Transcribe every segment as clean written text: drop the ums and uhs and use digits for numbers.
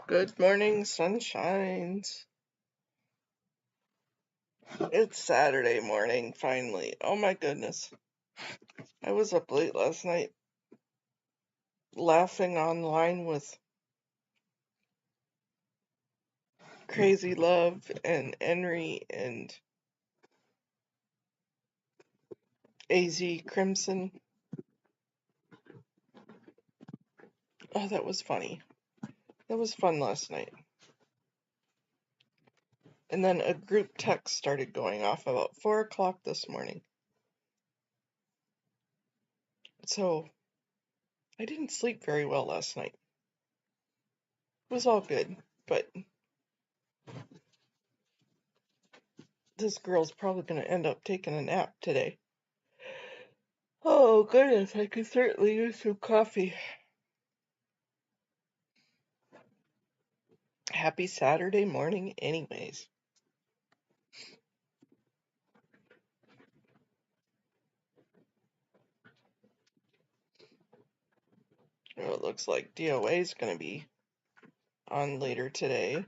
Good morning, sunshines. It's Saturday morning, finally. Oh my goodness. I was up late last night laughing online with Crazy Love and Henry and AZ Crimson. Oh, that was funny. That was fun last night. And then a group text started going off about 4 o'clock this morning. So I didn't sleep very well last night. It was all good, but this girl's probably going to end up taking a nap today. Oh goodness, I could certainly use some coffee. Happy Saturday morning anyways. Well, it looks like DOA is going to be on later today.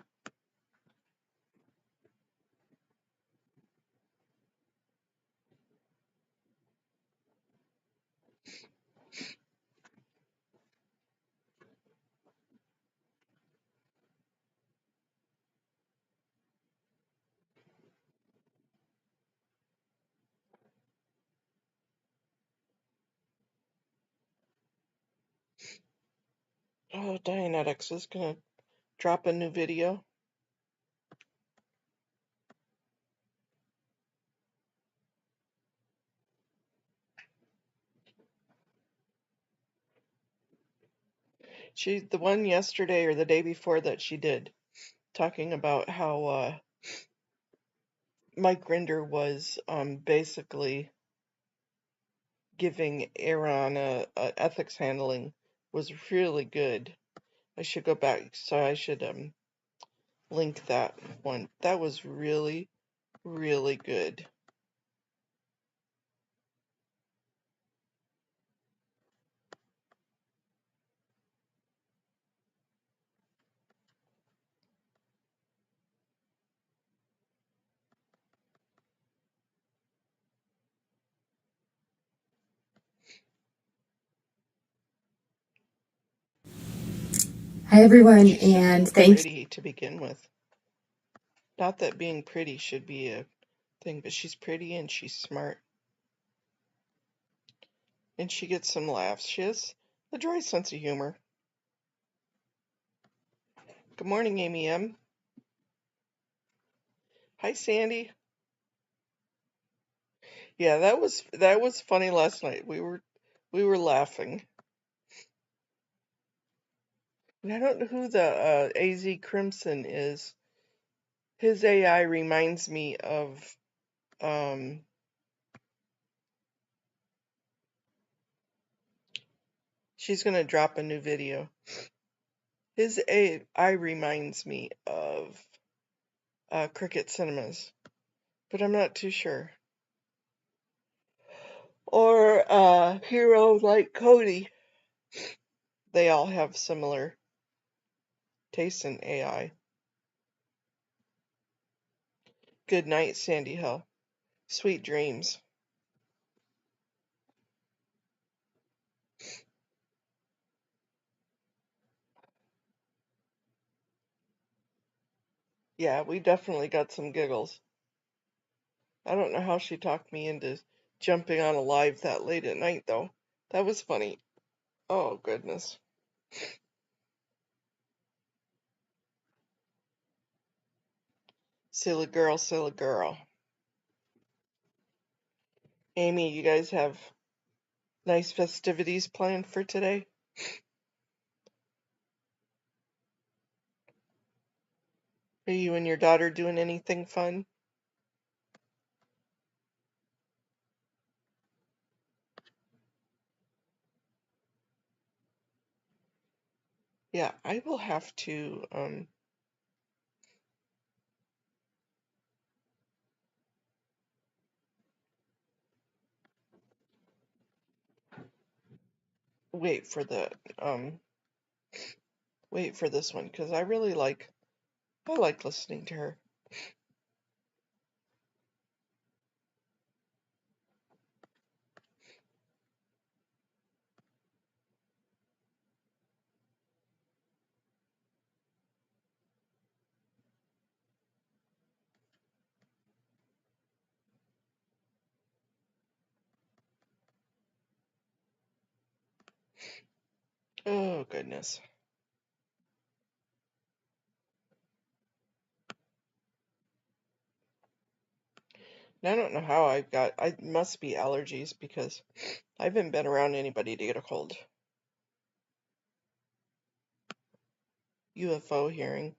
Oh, Dianetics is going to drop a new video. The one yesterday or the day before that she did, talking about how Mike Rinder was basically giving Aaron a ethics handling was really good. I should go back, so I should link that one. That was really, really good. Hi, everyone, She's and so thanks. pretty to begin with. Not that being pretty should be a thing, but she's pretty and she's smart. And she gets some laughs. She has a dry sense of humor. Good morning, Amy M. Hi, Sandy. Yeah, that was funny last night. We were laughing. And I don't know who the AZ Crimson is. His AI reminds me of she's gonna drop a new video. His AI reminds me of Cricket Cinemas, but I'm not too sure. Or Hero like Cody. They all have similar tastes in AI. Good night, Sandy Hill. Sweet dreams. Yeah, we definitely got some giggles. I don't know how she talked me into jumping on a live that late at night, though. That was funny. Oh, goodness. Silly girl, silly girl. Amy, you guys have nice festivities planned for today? Are you and your daughter doing anything fun? Yeah, I will have to wait for the wait for this one because I like listening to her. Oh, goodness. And I don't know how I must be allergies because I haven't been around anybody to get a cold. UFO hearing.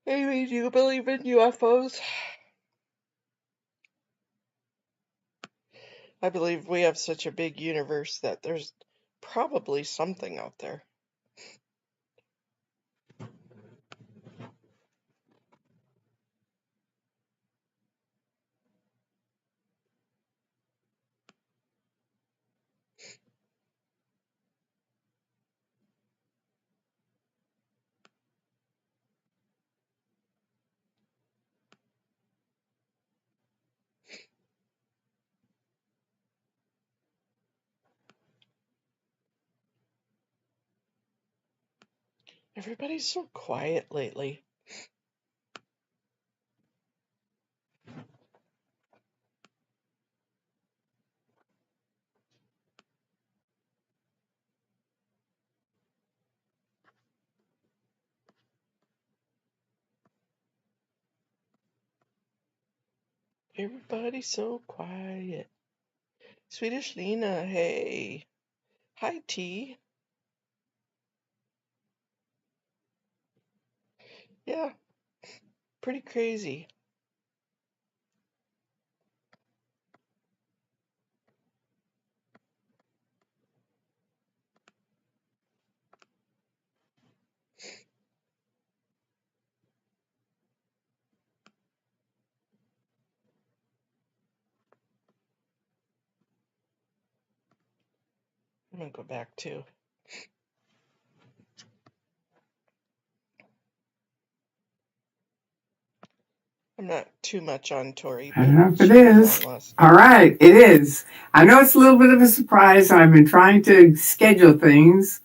Amy, do you believe in UFOs? I believe we have such a big universe that there's probably something out there. Everybody's so quiet lately. Everybody's so quiet. Swedish Lena, hey. Hi, T. Yeah, pretty crazy. I'm gonna go back too. I'm not too much on Tori, I but don't know if it she was on is. last All night. right, it is. I know it's a little bit of a surprise. I've been trying to schedule things,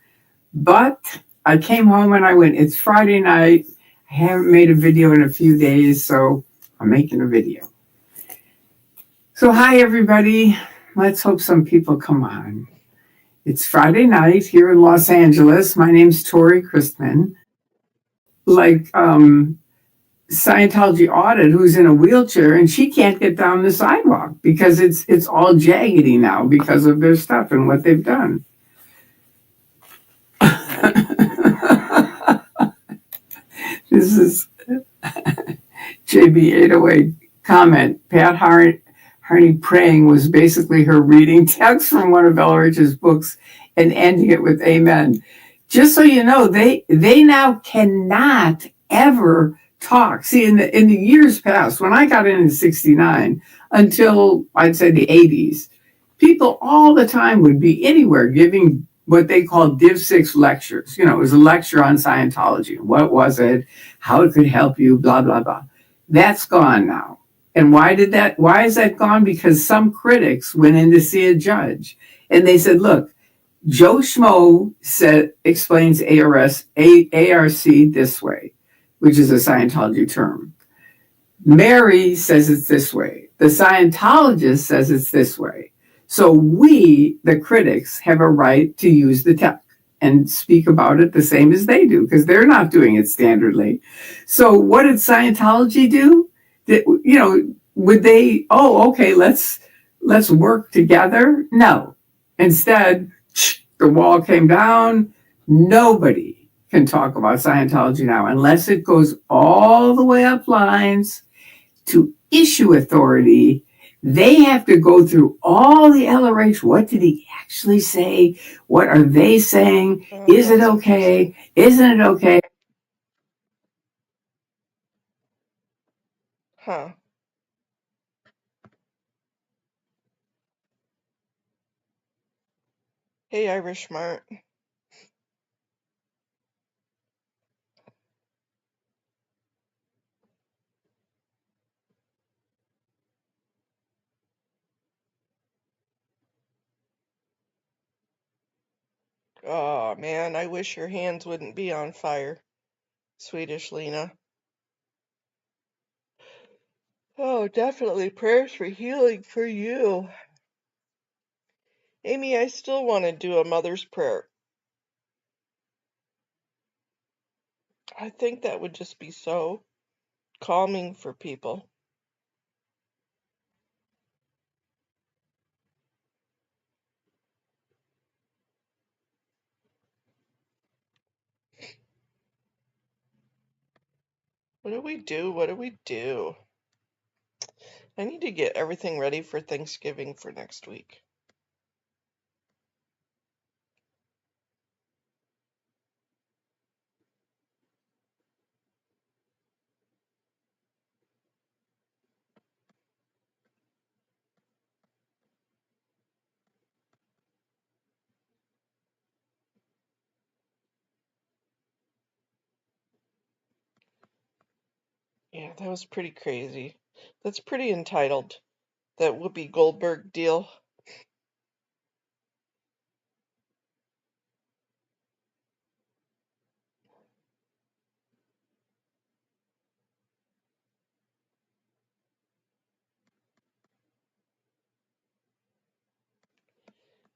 but I came home and I went, it's Friday night. I haven't made a video in a few days, so I'm making a video. So, hi, everybody. Let's hope some people come on. It's Friday night here in Los Angeles. My name's Tori Christman. Like, Scientology audit who's in a wheelchair and she can't get down the sidewalk because it's all jaggedy now because of their stuff and what they've done. This is JB808 comment. Pat Harney praying was basically her reading text from one of Elrich's books and ending it with amen. Just so you know, they now cannot ever talk. See, in the years past, when I got in '69 until I'd say the '80s, people all the time would be anywhere giving what they called Div 6 lectures. You know, it was a lecture on Scientology. What was it? How it could help you, blah, blah, blah. That's gone now. And why is that gone? Because some critics went in to see a judge and they said, look, Joe Schmo explains ARC this way, which is a Scientology term. Mary says it's this way. The Scientologist says it's this way. So we, the critics, have a right to use the tech and speak about it the same as they do because they're not doing it standardly. So what did Scientology do? Would they? Oh, okay, let's work together. No, instead the wall came down. Nobody can talk about Scientology now unless it goes all the way up lines to issue authority. They have to go through all the LRH. What did he actually say? What are they saying? Is it okay? Isn't it okay? Huh. Hey, Irish Mart. Oh, man, I wish your hands wouldn't be on fire, Swedish Lena. Oh, definitely prayers for healing for you. Amy, I still want to do a mother's prayer. I think that would just be so calming for people. What do we do? What do we do? I need to get everything ready for Thanksgiving for next week. Yeah, that was pretty crazy. That's pretty entitled, that Whoopi Goldberg deal.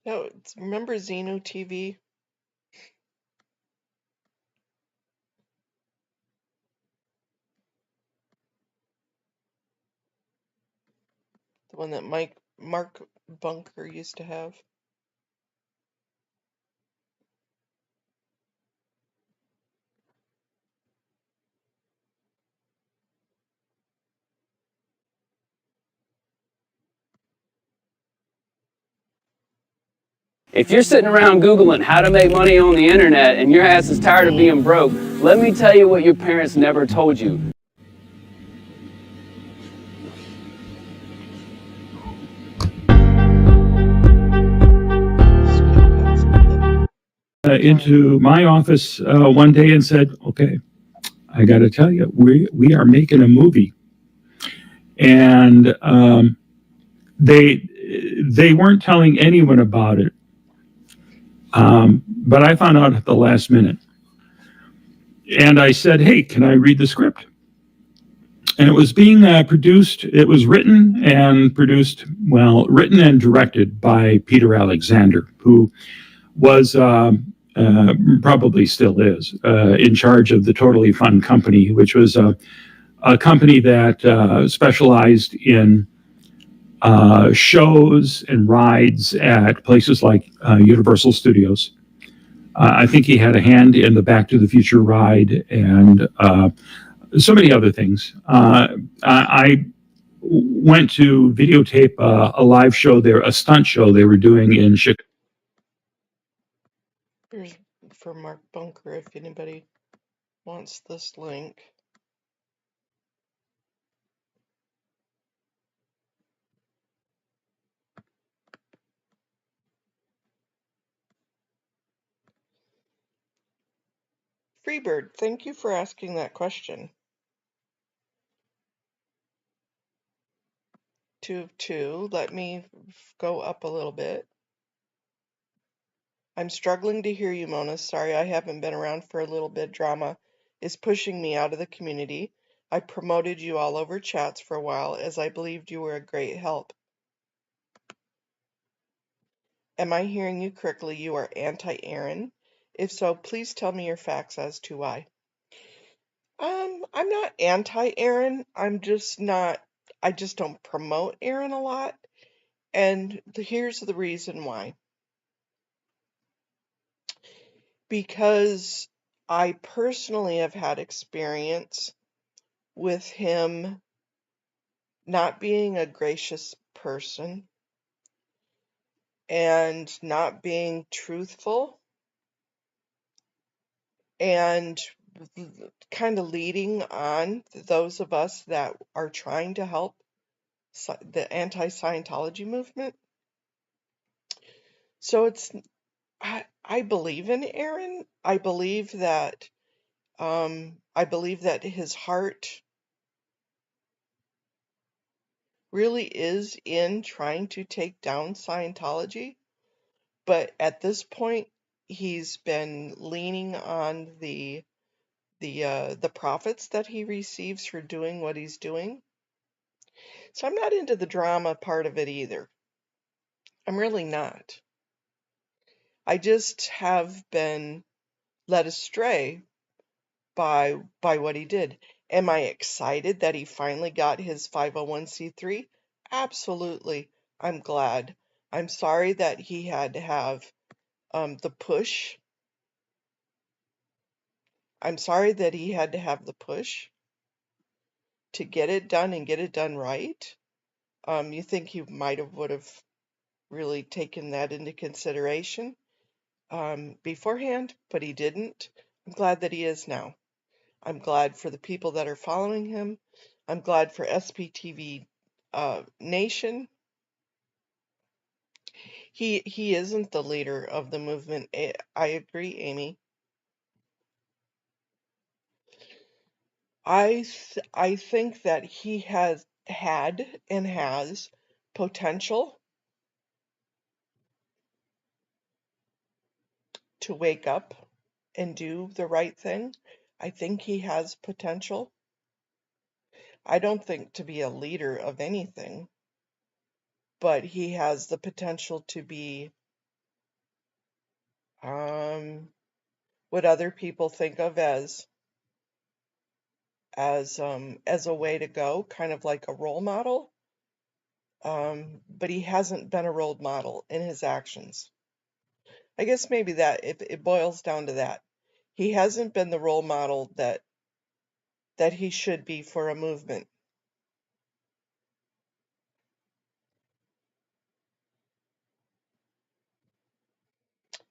No, remember Xenu TV? The one that Mark Bunker used to have. If you're sitting around Googling how to make money on the internet and your ass is tired of being broke, let me tell you what your parents never told you. Into my office one day and said, "Okay, I got to tell you, we are making a movie," and they weren't telling anyone about it, but I found out at the last minute, and I said, "Hey, can I read the script?" And it was being produced. It was written and produced, well, written and directed by Peter Alexander, who was probably still is in charge of the Totally Fun Company, which was a company that specialized in shows and rides at places like Universal Studios. I think he had a hand in the Back to the Future ride and so many other things. I went to videotape a live show there, a stunt show they were doing in Chicago. Here's for Mark Bunker if anybody wants this link. Freebird, thank you for asking that question. 2 of 2. Let me go up a little bit. I'm struggling to hear you, Mona. Sorry, I haven't been around for a little bit. Drama is pushing me out of the community. I promoted you all over chats for a while as I believed you were a great help. Am I hearing you correctly? You are anti-Aaron? If so, please tell me your facts as to why. I'm not anti-Aaron. I'm just not, I just don't promote Aaron a lot. And here's the reason why. Because I personally have had experience with him not being a gracious person and not being truthful and kind of leading on those of us that are trying to help the anti-Scientology movement. So I believe in Aaron. I believe that his heart really is in trying to take down Scientology, but at this point he's been leaning on the profits that he receives for doing what he's doing. So I'm not into the drama part of it either. I'm really not. I just have been led astray by what he did. Am I excited that he finally got his 501c3? Absolutely. I'm glad. I'm sorry that he had to have the push. I'm sorry that he had to have the push to get it done and get it done right. You think he would have really taken that into consideration beforehand, but he didn't. I'm glad that he is now. I'm glad for the people that are following him. I'm glad for SPTV Nation. He isn't the leader of the movement. I agree, Amy. I think that he has had and has potential to wake up and do the right thing. I think he has potential. I don't think to be a leader of anything, but he has the potential to be what other people think of as a way to go, kind of like a role model. But he hasn't been a role model in his actions. I guess maybe that if it boils down to that, he hasn't been the role model that he should be for a movement.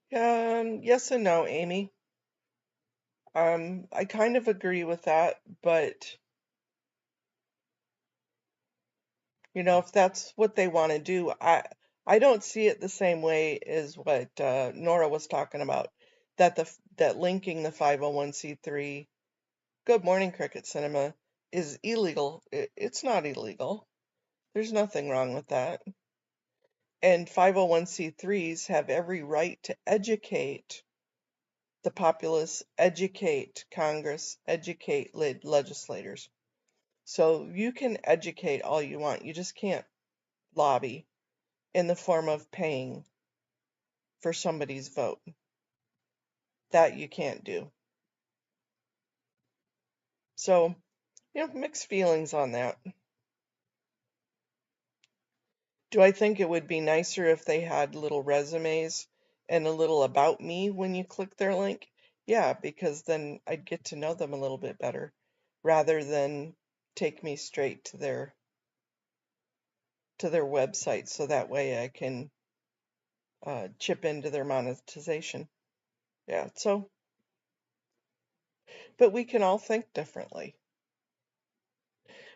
Yes and no, Amy. I kind of agree with that, but if that's what they want to do, I don't see it the same way as what Nora was talking about, that linking the 501c3. Good morning, Cricket Cinema, is illegal. It's not illegal. There's nothing wrong with that. And 501c3s have every right to educate the populace, educate Congress, educate legislators. So you can educate all you want. You just can't lobby in the form of paying for somebody's vote. That you can't do. So, mixed feelings on that. Do I think it would be nicer if they had little resumes and a little about me when you click their link? Yeah, because then I'd get to know them a little bit better rather than take me straight to their website so that way I can chip into their monetization. Yeah, so, but we can all think differently.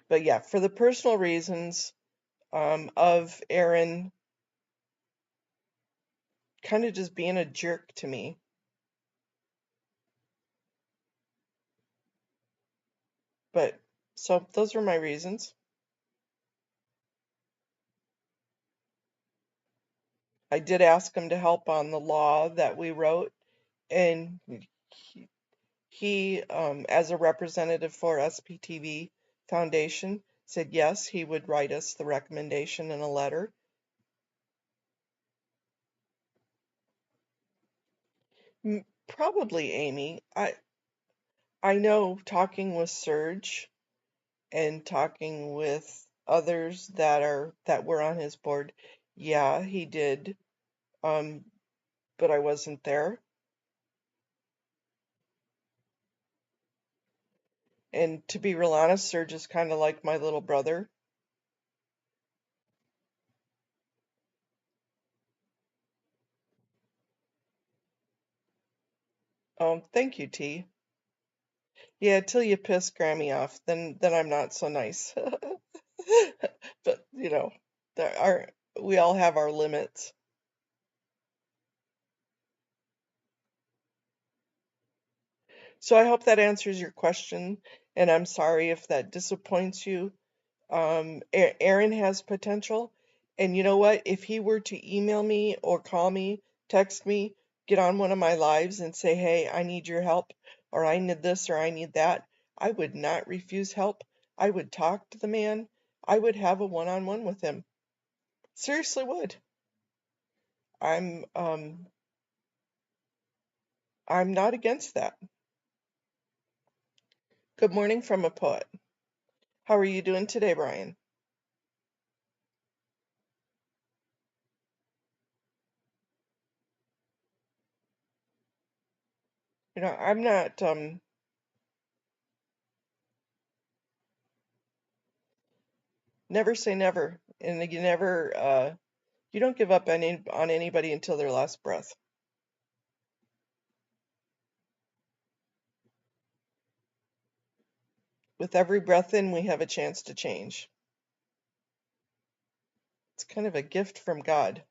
But yeah, for the personal reasons of Aaron kind of just being a jerk to me. But so those are my reasons. I did ask him to help on the law that we wrote, and he as a representative for SPTV Foundation, said yes, he would write us the recommendation in a letter. Probably, Amy. I know, talking with Serge and talking with others that were on his board, yeah, he did. But I wasn't there. And to be real honest, Serge is kind of like my little brother. Thank you, T. Yeah, till you piss Grammy off, then I'm not so nice. But there are we all have our limits. So I hope that answers your question, and I'm sorry if that disappoints you. Aaron has potential, and you know what? If he were to email me or call me, text me, get on one of my lives and say, hey, I need your help, or I need this, or I need that, I would not refuse help. I would talk to the man. I would have a one-on-one with him. Seriously would. I'm um I'm not against that. Good morning from a poet. How are you doing today, Brian? I'm not never say never, and you don't give up on anybody until their last breath. With every breath in, we have a chance to change. It's kind of a gift from God.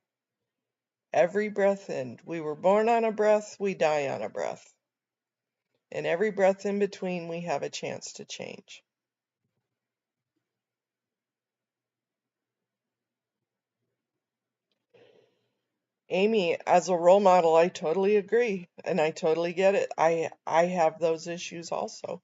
Every breath in, we were born on a breath, we die on a breath. And every breath in between, we have a chance to change. Amy, as a role model, I totally agree, and I totally get it. I have those issues also.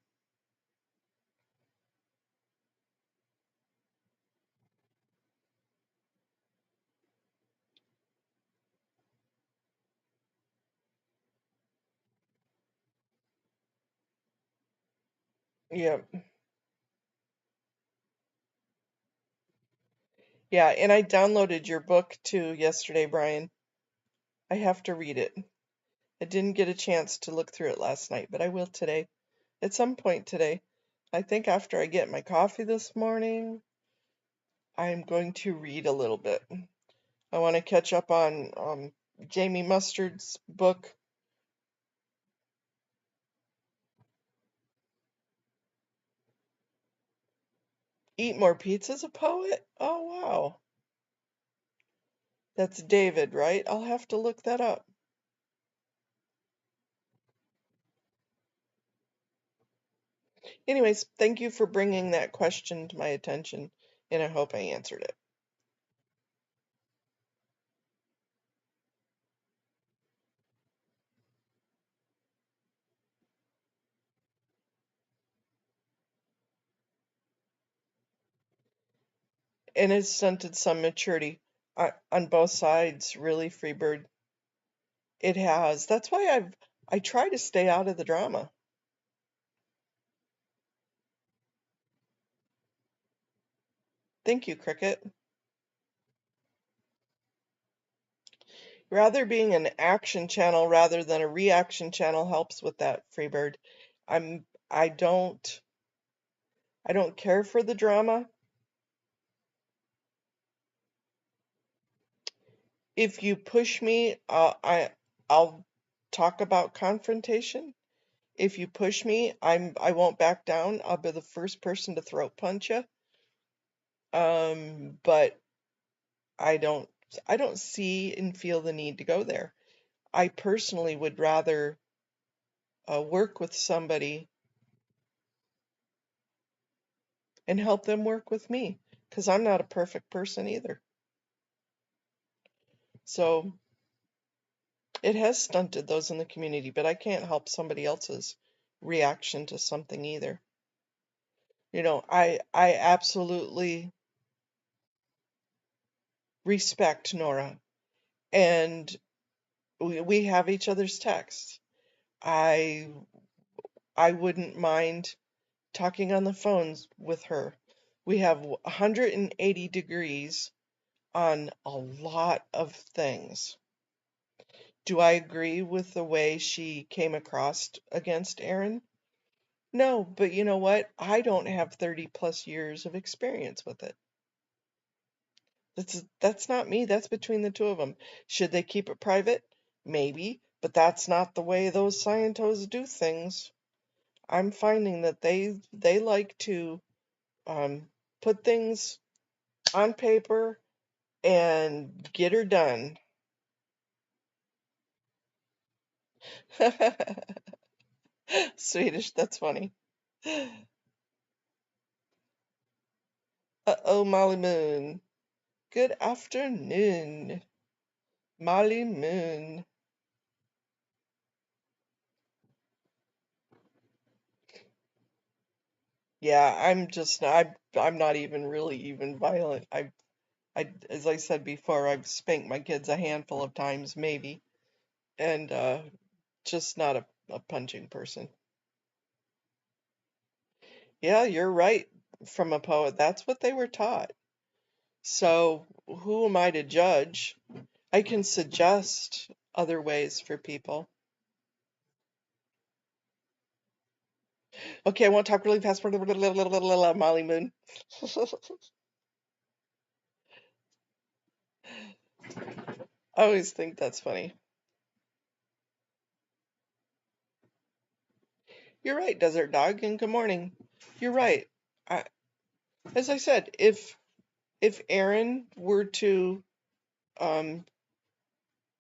Yeah. Yeah, and I downloaded your book too yesterday, Brian. I have to read it. I didn't get a chance to look through it last night, but I will today. At some point today. I think after I get my coffee this morning, I'm going to read a little bit. I want to catch up on Jamie Mustard's book. Eat More Pizza's a poet? Oh, wow. That's David, right? I'll have to look that up. Anyways, thank you for bringing that question to my attention, and I hope I answered it. And it's stunted some maturity on both sides, really, Freebird. It has. That's why I try to stay out of the drama. Thank you, Cricket. Rather being an action channel rather than a reaction channel helps with that, Freebird. I'm I don't I don't care for the drama. If you push me, I'll talk about confrontation. If you push me, I won't back down. I'll be the first person to throat punch you. But I don't I don't see and feel the need to go there. I personally would rather work with somebody and help them work with me because I'm not a perfect person either. So it has stunted those in the community, but I can't help somebody else's reaction to something either. I absolutely respect Nora, and we have each other's texts. I I wouldn't mind talking on the phones with her. We have 180 degrees on a lot of things. Do I agree with the way she came across against Aaron? No, but you know what? I don't have 30 plus years of experience with it. That's not me. That's between the two of them. Should they keep it private? Maybe, but that's not the way those Scientos do things. I'm finding that they like to put things on paper and get her done. Swedish, that's funny. Uh-oh, Molly Moon. Good afternoon, Molly Moon. Yeah, I'm not even really even violent. As I said before, I've spanked my kids a handful of times, maybe, and just not a punching person. Yeah, you're right. From a poet, that's what they were taught. So who am I to judge? I can suggest other ways for people. Okay, I won't talk really fast for Molly Moon. I always think that's funny. You're right, Desert Dog, and good morning. You're right. I, as I said, if Aaron were to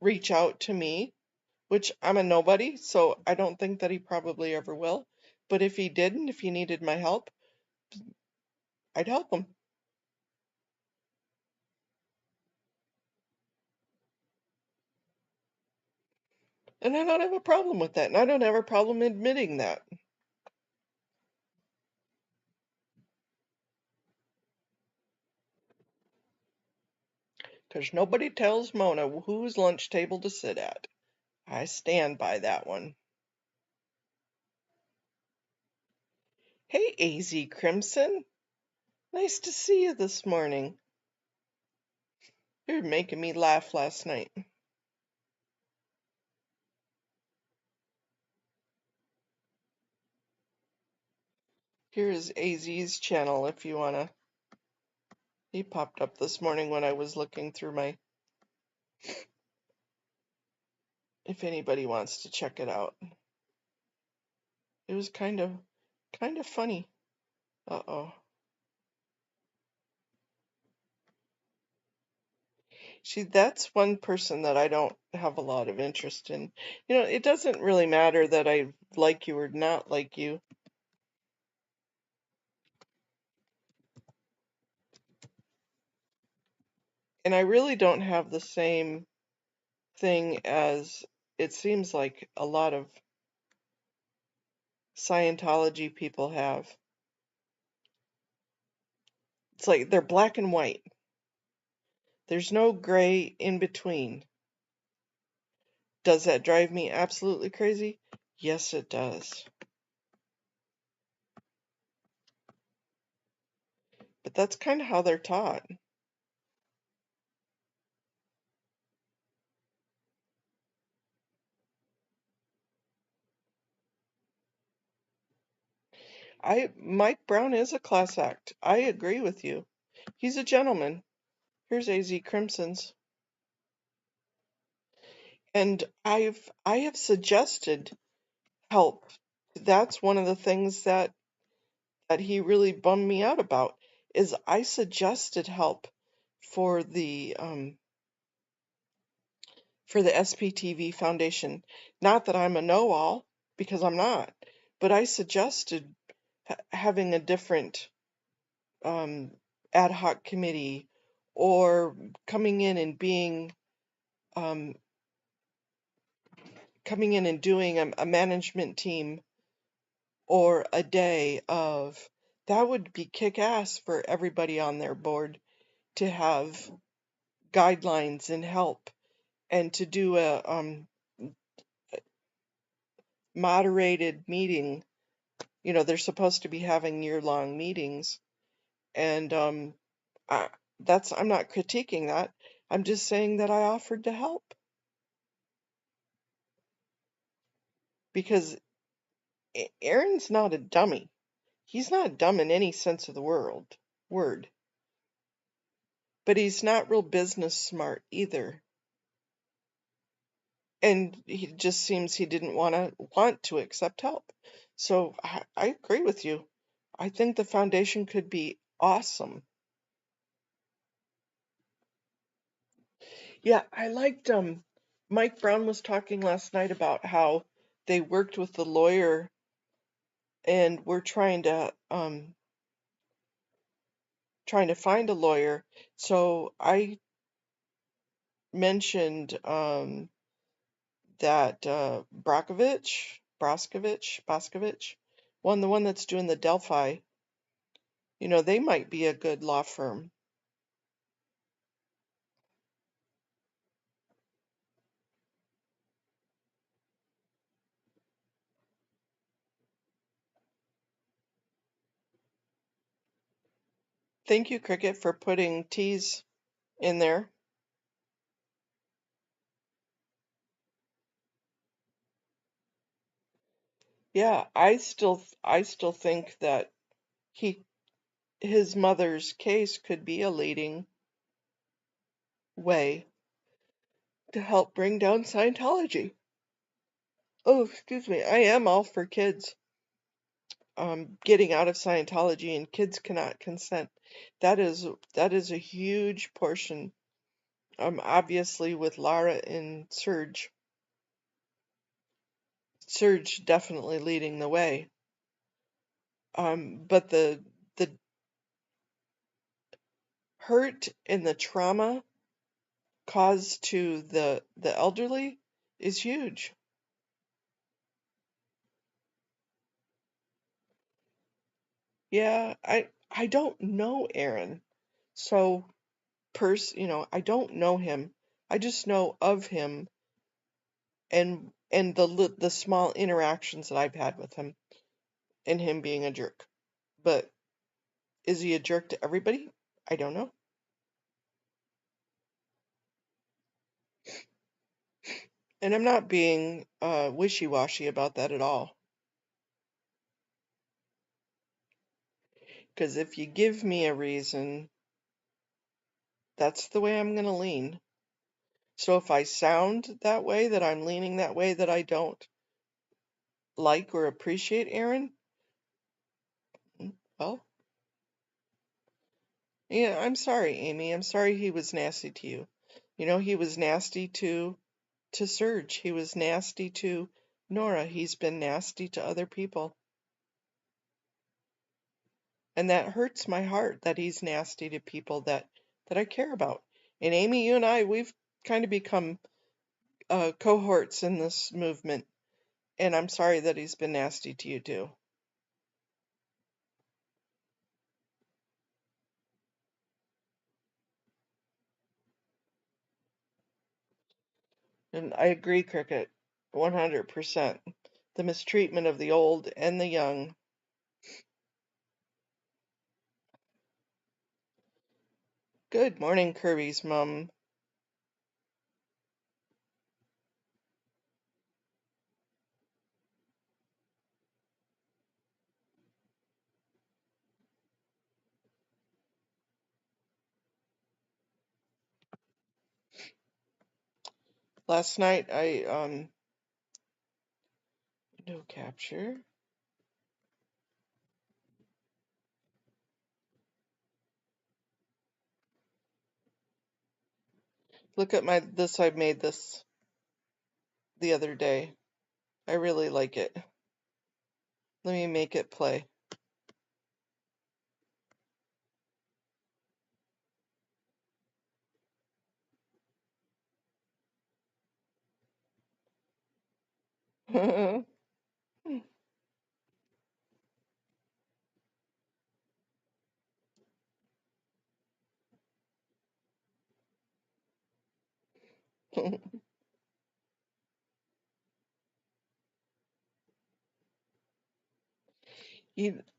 reach out to me, which I'm a nobody, so I don't think that he probably ever will, but if he didn't, if he needed my help, I'd help him. And I don't have a problem with that, and I don't have a problem admitting that. Because nobody tells Mona whose lunch table to sit at. I stand by that one. Hey, AZ Crimson. Nice to see you this morning. You're making me laugh last night. Here's AZ's channel if you wanna. He popped up this morning when I was looking through my. If anybody wants to check it out. It was kind of funny. Uh-oh. See, that's one person that I don't have a lot of interest in. You know, it doesn't really matter that I like you or not like you. And I really don't have the same thing as it seems like a lot of Scientology people have. It's like they're black and white. There's no gray in between. Does that drive me absolutely crazy? Yes, it does. But that's kind of how they're taught. Mike Brown is a class act. I agree with you. He's a gentleman. Here's AZ Crimson's. And I have suggested help. That's one of the things that he really bummed me out about is I suggested help for the SPTV Foundation. Not that I'm a know-all, because I'm not, but I suggested having a different ad hoc committee or coming in and being coming in and doing a management team or a day of that would be kick-ass for everybody on their board to have guidelines and help and to do a moderated meeting. You know, they're supposed to be having year-long meetings, and I'm not critiquing that. I'm just saying that I offered to help because Aaron's not a dummy. He's not dumb in any sense of the word, but he's not real business smart either. And he just seems he didn't want to accept help. So I agree with you. I think the foundation could be awesome. Yeah, I liked Mike Brown was talking last night about how they worked with the lawyer and we're trying to find a lawyer. So I mentioned that Broskovich, the one that's doing the Delphi. You know, they might be a good law firm. Thank you, Cricket, for putting T's in there. Yeah, I still think that his mother's case could be a leading way to help bring down Scientology. Oh, excuse me. I am all for kids getting out of Scientology, and kids cannot consent. That is a huge portion. Obviously with Lara and Serge definitely leading the way. But the hurt and the trauma caused to the elderly is huge. Yeah, I don't know Aaron. So I don't know him. I just know of him and the small interactions that I've had with him and him being a jerk. But is he a jerk to everybody? I don't know. And I'm not being wishy-washy about that at all. Because if you give me a reason, that's the way I'm going to lean. So if I sound that way, that I'm leaning that way, that I don't like or appreciate Aaron, well, yeah, I'm sorry, Amy. I'm sorry he was nasty to you. You know, he was nasty to Serge. He was nasty to Nora. He's been nasty to other people. And that hurts my heart that he's nasty to people that I care about. And Amy, you and I, we've kind of become cohorts in this movement. And I'm sorry that he's been nasty to you too. And I agree, Cricket, 100%. The mistreatment of the old and the young. Good morning, Kirby's mom. Last night I no capture. Look at this. I made this the other day. I really like it. Let me make it play.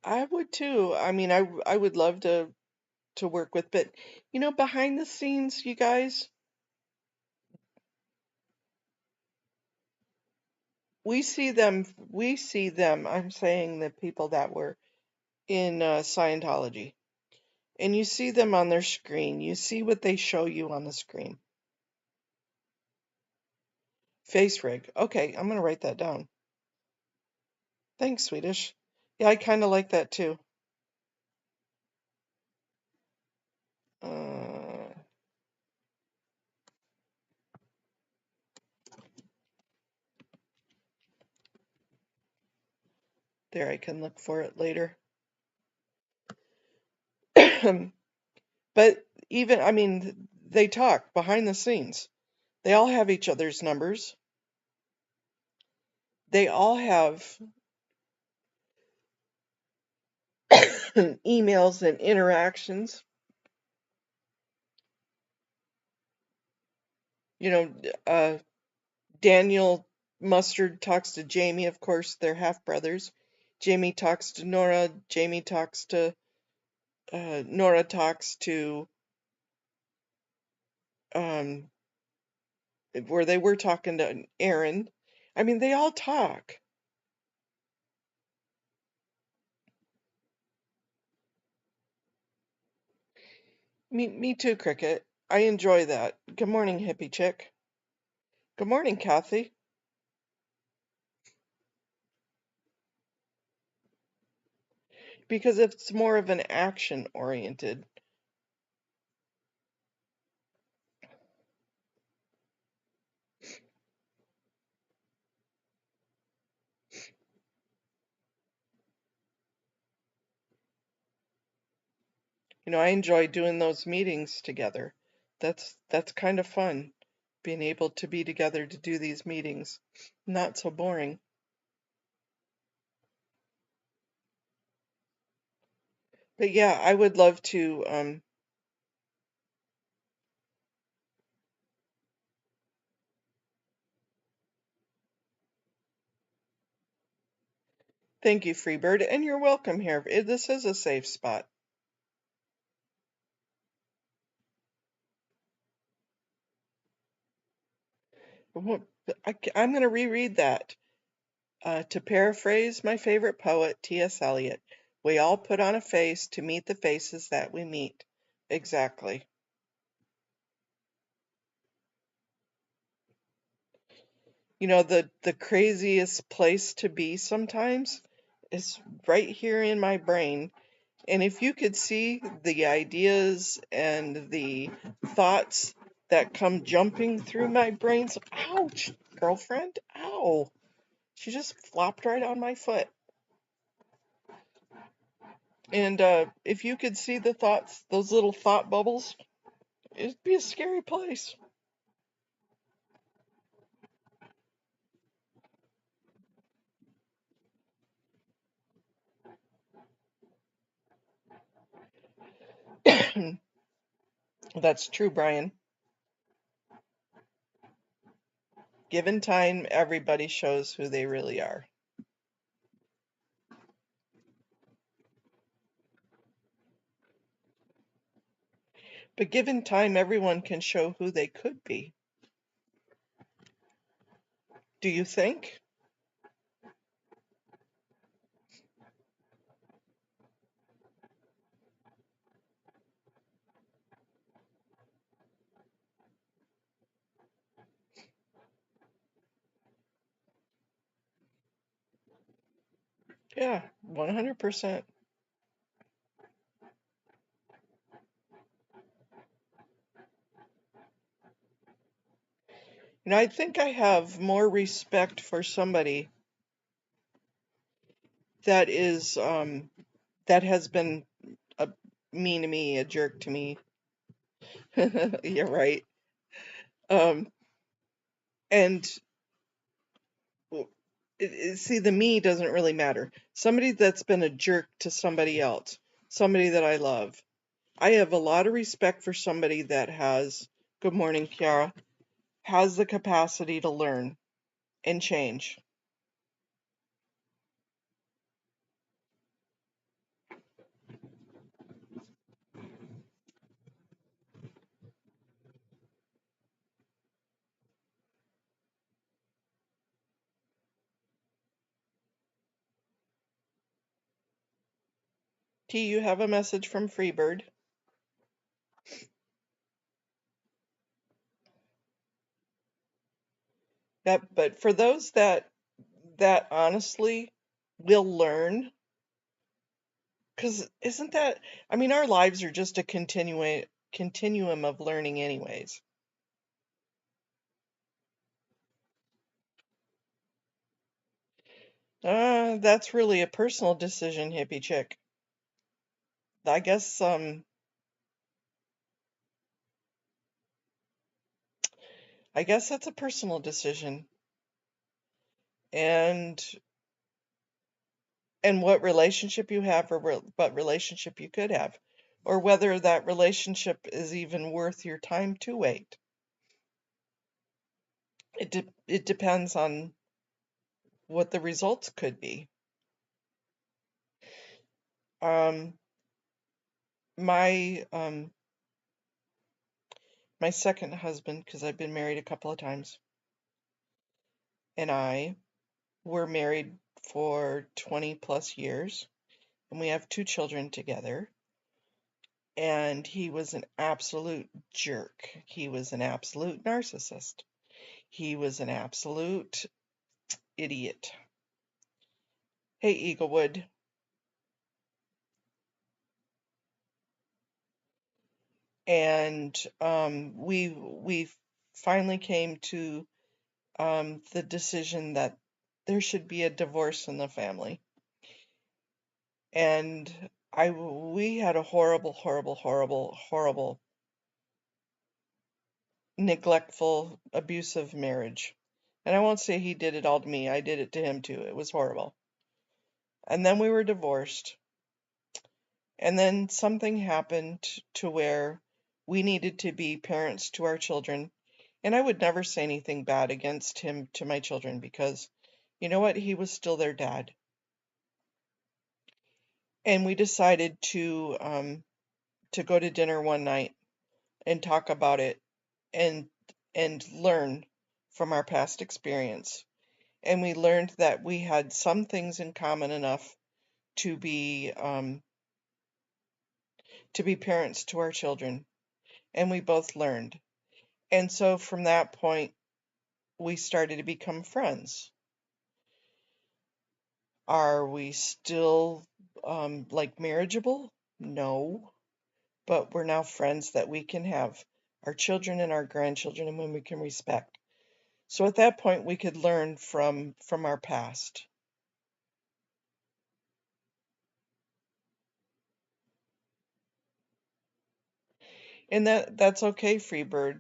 I would too. I mean, I would love to work with, but behind the scenes, you guys, we see them. I'm saying the people that were in Scientology, and you see them on their screen. You see what they show you on the screen. Face rig. Okay, I'm gonna write that down. Thanks, Swedish. Yeah, I kind of like that too. There, I can look for it later. But even, I mean, they talk behind the scenes. They all have each other's numbers. They all have emails and interactions. You know, Daniel Mustard talks to Jamie, of course, they're half brothers. Jamie talks to Nora. Jamie talks to, Nora talks to, um, where they were talking to Aaron. I mean, they all talk. Me too, Cricket. I enjoy that. Good morning, hippie chick. Good morning, Kathy. Because it's more of an action oriented. You know, I enjoy doing those meetings together. That's kind of fun, being able to be together to do these meetings. Not so boring. But yeah, I would love to. Thank you, Freebird, and you're welcome here. This is a safe spot. I'm going to reread that. To paraphrase my favorite poet, T.S. Eliot, we all put on a face to meet the faces that we meet. Exactly. You know, the craziest place to be sometimes is right here in my brain. And if you could see the ideas and the thoughts that come jumping through my brain, ouch, girlfriend, ow. She just flopped right on my foot. And if you could see the thoughts, those little thought bubbles, it'd be a scary place. That's true, Brian. Given time, everybody shows who they really are. But given time, everyone can show who they could be. Do you think? Yeah, 100%. You know, I think I have more respect for somebody that is that has been a mean to me, a jerk to me. You're right. Um, and see, the me doesn't really matter. Somebody that's been a jerk to somebody else, somebody that I love. I have a lot of respect for somebody that has, good morning, Kiara, has the capacity to learn and change. T, you have a message from Freebird. But for those that honestly will learn, because isn't that, I mean, our lives are just a continuum of learning anyways. That's really a personal decision, hippie chick. I guess that's a personal decision. And what relationship you have, or what relationship you could have, or whether that relationship is even worth your time to wait. It depends on what the results could be. My my second husband, because I've been married a couple of times, and I were married for 20 plus years, and we have 2 children together. And he was an absolute jerk. He was an absolute narcissist. He was an absolute idiot. Hey, Eaglewood. And we finally came to the decision that there should be a divorce in the family. And we had a horrible, horrible, horrible, horrible, neglectful, abusive marriage. And I won't say he did it all to me. I did it to him too. It was horrible. And then we were divorced. And then something happened to where we needed to be parents to our children. And I would never say anything bad against him to my children, because you know what? He was still their dad. And we decided to go to dinner one night and talk about it, and learn from our past experience. And we learned that we had some things in common enough to be parents to our children, and we both learned. And so from that point, we started to become friends. Are we still like marriageable? No, but we're now friends that we can have our children and our grandchildren, and when we can respect. So at that point, we could learn from our past. And that's okay, Freebird.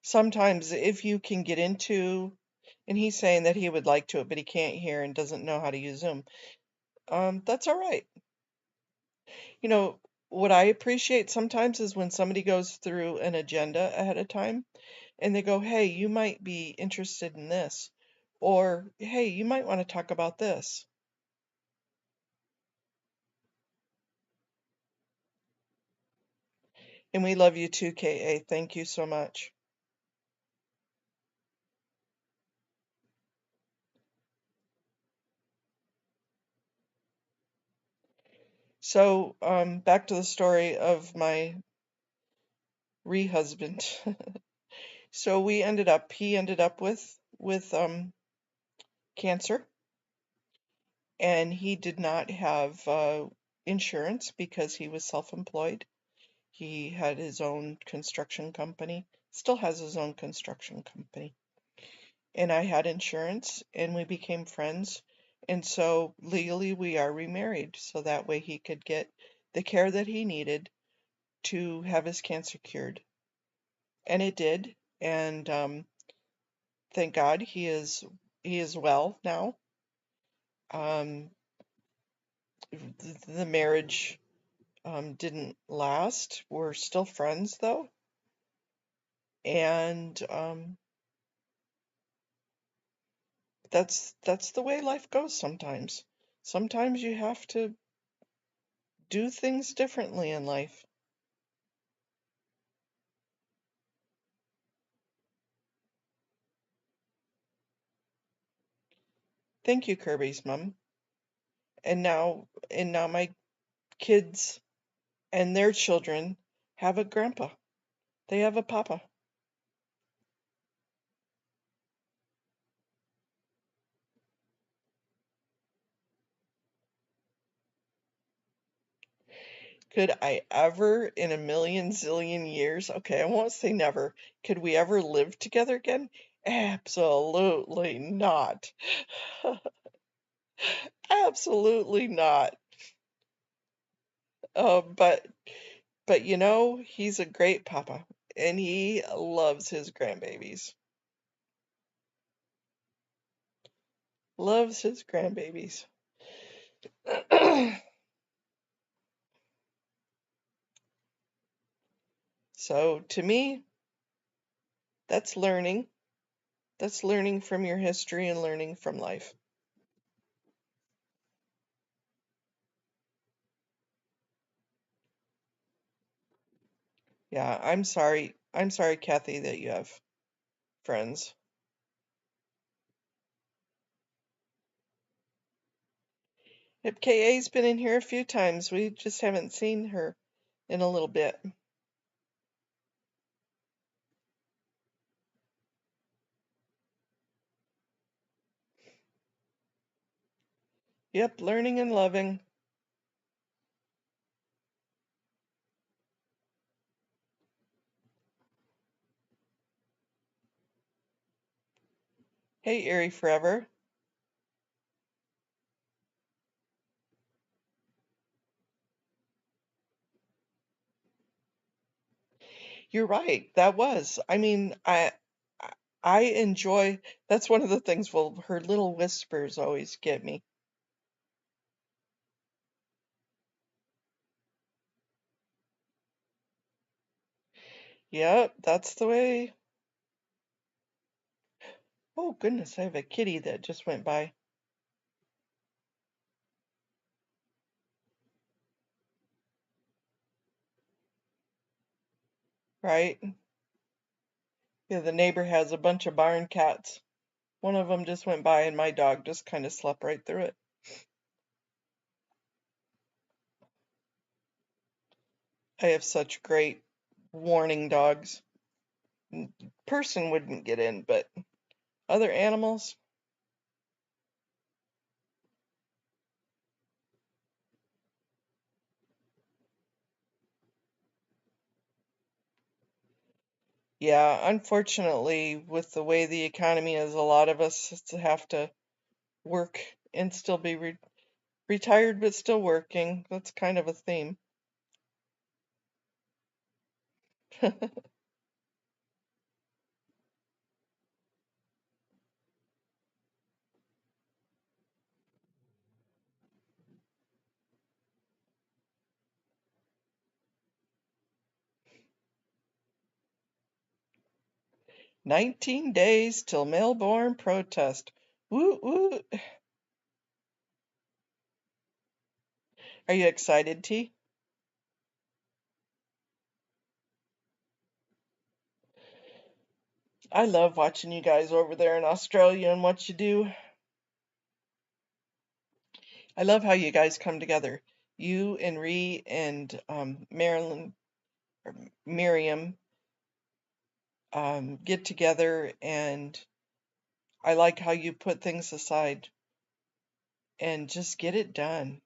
Sometimes if you can get into, and he's saying that he would like to, but he can't hear and doesn't know how to use Zoom. That's all right. You know, what I appreciate sometimes is when somebody goes through an agenda ahead of time and they go, hey, you might be interested in this, or hey, you might want to talk about this. And we love you too, KA. Thank you so much. So, back to the story of my re-husband. So he ended up with cancer, and he did not have insurance because he was self-employed. He had his own construction company, still has his own construction company. And I had insurance, and we became friends. And so legally we are remarried, so that way he could get the care that he needed to have his cancer cured. And it did. And thank God he is well now. The marriage didn't last. We're still friends though. And that's the way life goes sometimes. Sometimes you have to do things differently in life. Thank you, Kirby's mom. And now my kids and their children have a grandpa. They have a papa. Could I ever, in a million zillion years, okay, I won't say never, could we ever live together again? Absolutely not. Absolutely not. But you know, he's a great papa, and he loves his grandbabies. Loves his grandbabies. So to me, that's learning. That's learning from your history and learning from life. Yeah, I'm sorry. I'm sorry, Kathy, that you have friends. Yep, KA's been in here a few times. We just haven't seen her in a little bit. Yep, learning and loving. Hey, Erie Forever. You're right. That was. I mean, I enjoy. That's one of the things. Well, her little whispers always get me. Yep, that's the way. Oh goodness, I have a kitty that just went by. Right? Yeah, the neighbor has a bunch of barn cats. One of them just went by, and my dog just kind of slept right through it. I have such great warning dogs. Person wouldn't get in, but other animals. Yeah, unfortunately, with the way the economy is, a lot of us have to work and still be retired but still working. That's kind of a theme. "19 days till Melbourne protest. Woo woo. Are you excited, T? I love watching you guys over there in Australia and what you do. I love how you guys come together. You and Ree and Marilyn or Miriam get together, and I like how you put things aside and just get it done.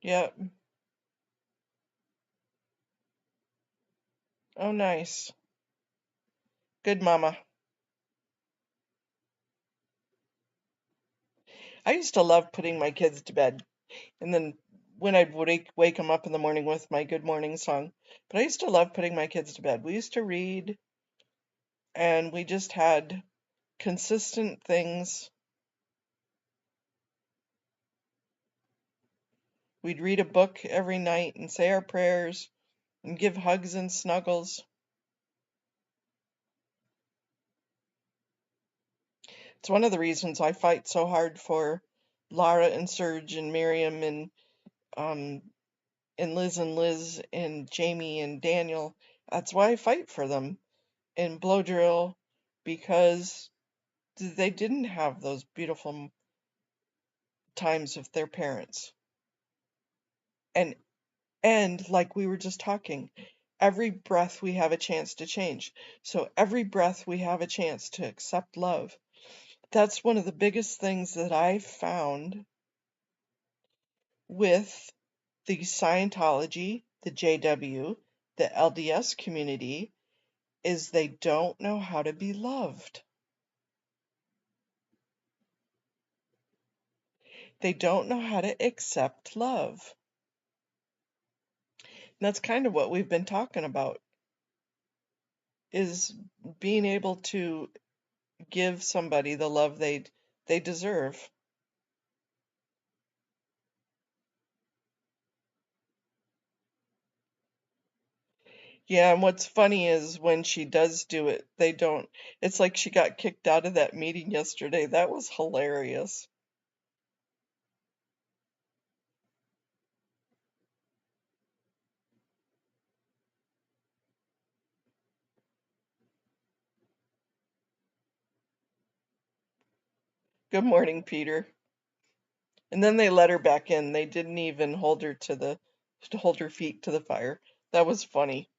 Yep. Oh, nice. Good mama. I used to love putting my kids to bed, and then when I'd wake them up in the morning with my good morning song. But I used to love putting my kids to bed. We used to read, and we just had consistent things. We'd read a book every night and say our prayers and give hugs and snuggles. It's one of the reasons I fight so hard for Lara and Serge and Miriam um and Liz and Jamie and Daniel. That's why I fight for them in Blow Drill, because they didn't have those beautiful times with their parents. And like we were just talking, every breath we have a chance to change. So every breath we have a chance to accept love. That's one of the biggest things that I found with the Scientology, the JW, the LDS community, is they don't know how to be loved. They don't know how to accept love. And that's kind of what we've been talking about, is being able to give somebody the love they deserve. Yeah, and what's funny is when she does do it, they don't. It's like she got kicked out of that meeting yesterday. That was hilarious. Good morning, Peter. And then they let her back in. They didn't even hold her to hold her feet to the fire. That was funny.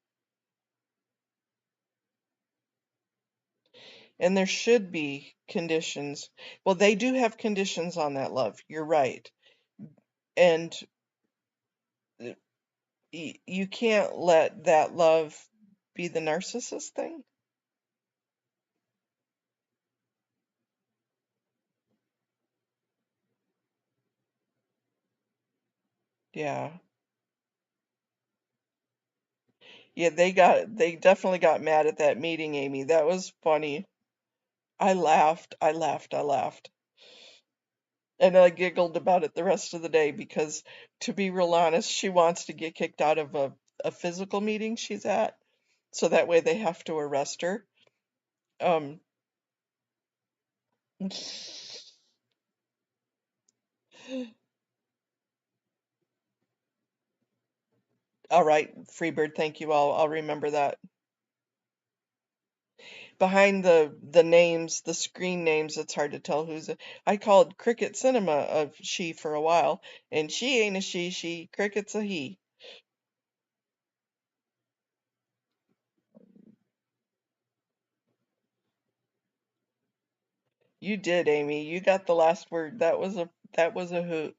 And there should be conditions. Well, they do have conditions on that love. You're right. And you can't let that love be the narcissist thing. Yeah. Yeah, they definitely got mad at that meeting, Amy. That was funny. I laughed. I laughed. I laughed. And I giggled about it the rest of the day because, to be real honest, she wants to get kicked out of a physical meeting she's at, so that way they have to arrest her. Um, all right, Freebird, thank you. I'll remember that. Behind the names, the screen names, it's hard to tell who's a. I called Cricket Cinema a she for a while, and she ain't a she. Cricket's a he. You did, Amy. You got the last word. That was a hoot.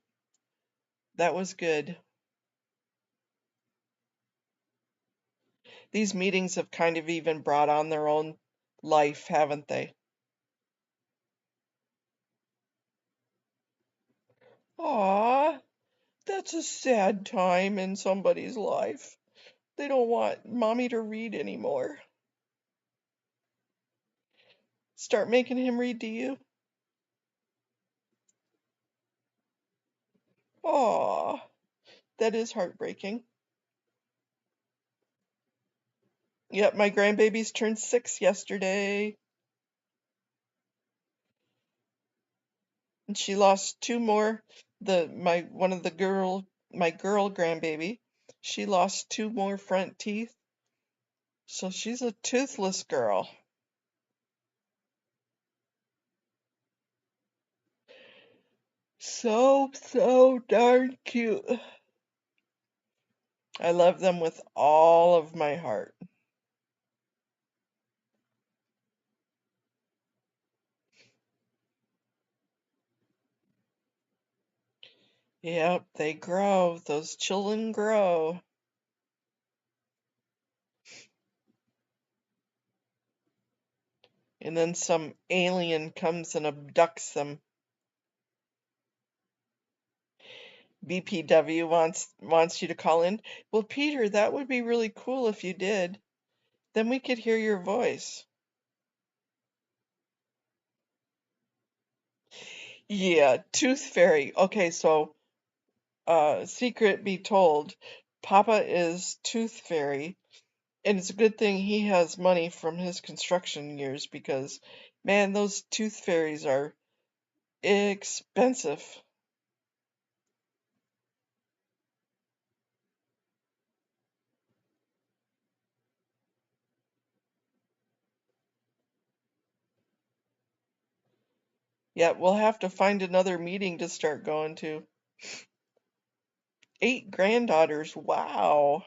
That was good. These meetings have kind of even brought on their own life, haven't they? Aw, that's a sad time in somebody's life. They don't want mommy to read anymore. Start making him read to you. Aw, that is heartbreaking. Yep, my grandbabies turned 6 yesterday, and she lost 2 more. My girl grandbaby, she lost 2 more front teeth, so she's a toothless girl. So darn cute. I love them with all of my heart. Yep, they grow. Those children grow. And then some alien comes and abducts them. BPW wants you to call in. Well, Peter, that would be really cool if you did. Then we could hear your voice. Yeah, Tooth Fairy. Okay, so secret be told, Papa is Tooth Fairy, and it's a good thing he has money from his construction years because, man, those tooth fairies are expensive. Yeah, we'll have to find another meeting to start going to. 8 granddaughters. Wow.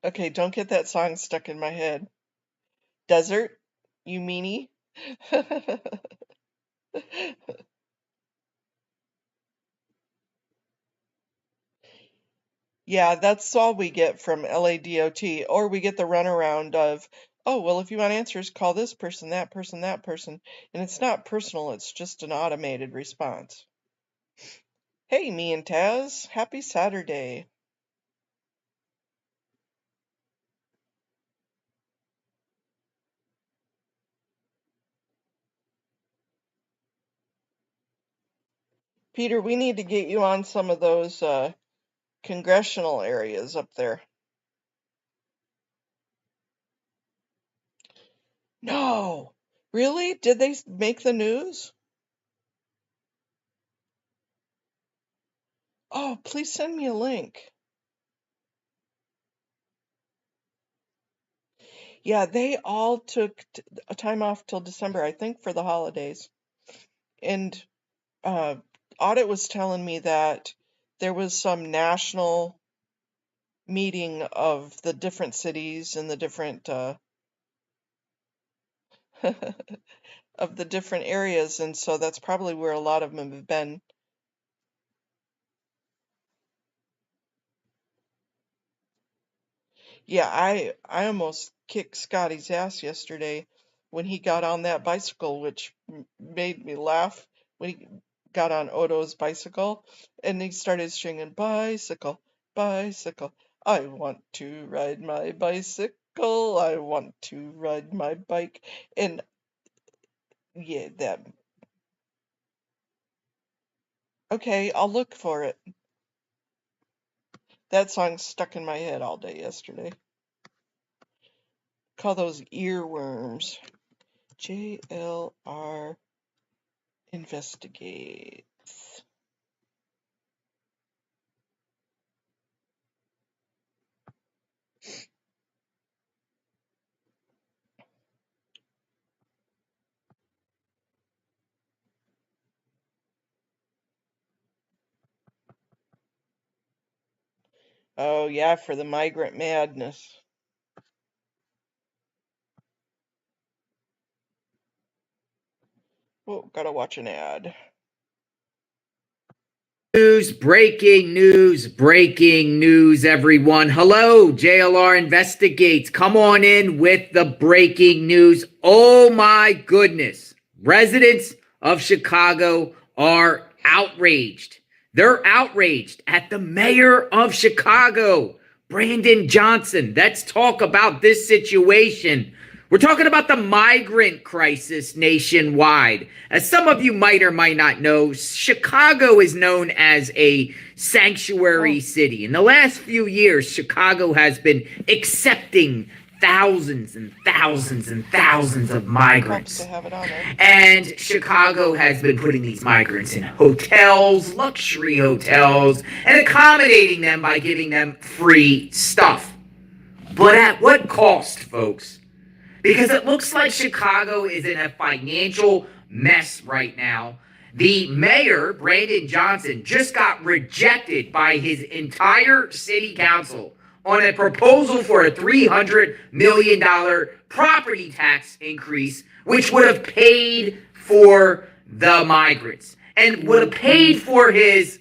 Okay, don't get that song stuck in my head. Desert, you meanie? Yeah, that's all we get from LADOT, or we get the runaround of, oh, well, if you want answers, call this person, that person, that person. And it's not personal, it's just an automated response. Hey, me and Taz, happy Saturday. Peter, we need to get you on some of those congressional areas up there. No, really? Did they make the news? Oh, please send me a link. Yeah, they all took a time off till December, I think, for the holidays. And Audit was telling me that there was some national meeting of the different cities and the different of the different areas, and so that's probably where a lot of them have been. Yeah, I almost kicked Scotty's ass yesterday when he got on that bicycle, which made me laugh when he got on Odo's bicycle and he started singing bicycle, bicycle. I want to ride my bicycle. I want to ride my bike. And yeah, that. Okay, I'll look for it. That song stuck in my head all day yesterday. Call those earworms. JLR investigates. Oh, yeah, for the migrant madness. Oh, gotta watch an ad. Breaking news, everyone. Hello, JLR Investigates. Come on in with the breaking news. Oh my goodness. Residents of Chicago are outraged. They're outraged at the mayor of Chicago, Brandon Johnson. Let's talk about this situation. We're talking about the migrant crisis nationwide. As some of you might or might not know, Chicago is known as a sanctuary city. In the last few years, Chicago has been accepting thousands and thousands and thousands of migrants. And Chicago has been putting these migrants in hotels, luxury hotels, and accommodating them by giving them free stuff. But at what cost, folks? Because it looks like Chicago is in a financial mess right now. The mayor, Brandon Johnson, just got rejected by his entire city council on a proposal for a $300 million property tax increase, which would have paid for the migrants and would have paid for his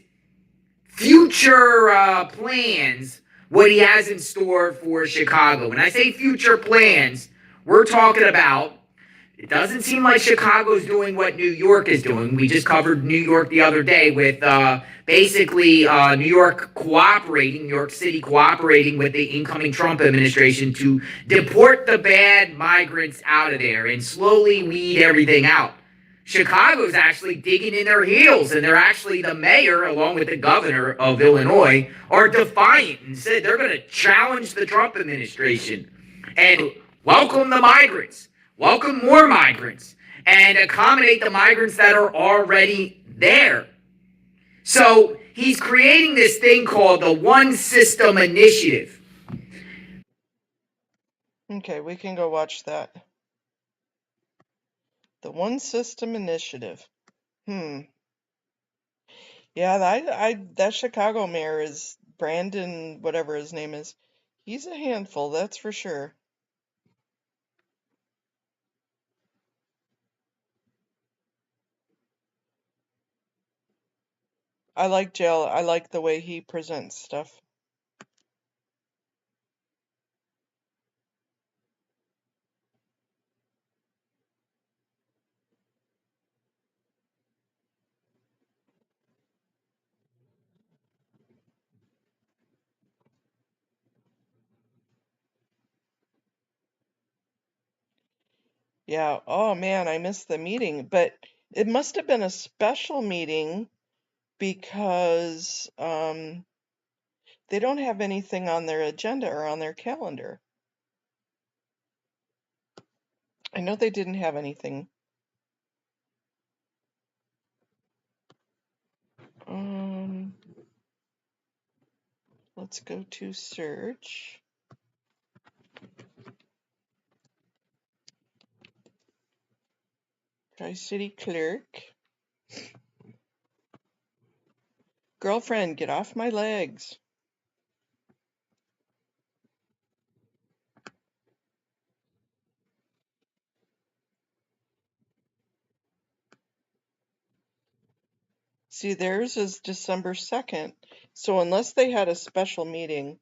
future plans, what he has in store for Chicago. When I say future plans, we're talking about, it doesn't seem like Chicago's doing what New York is doing. We just covered New York the other day with basically New York City cooperating with the incoming Trump administration to deport the bad migrants out of there and slowly weed everything out. Chicago's actually digging in their heels, and they're actually, the mayor, along with the governor of Illinois, are defiant and said they're going to challenge the Trump administration and welcome the migrants. Welcome more migrants. and accommodate the migrants that are already there. So he's creating this thing called the One System Initiative. Okay, we can go watch that. The One System Initiative. Yeah, that Chicago mayor is Brandon, whatever his name is. He's a handful, that's for sure. I like Jail. I like the way he presents stuff. Yeah, oh man, I missed the meeting, but it must have been a special meeting because they don't have anything on their agenda or on their calendar. I know they didn't have anything. Let's go to search. Tri-City Clerk. Girlfriend, get off my legs. See, theirs is December 2nd. So unless they had a special meeting.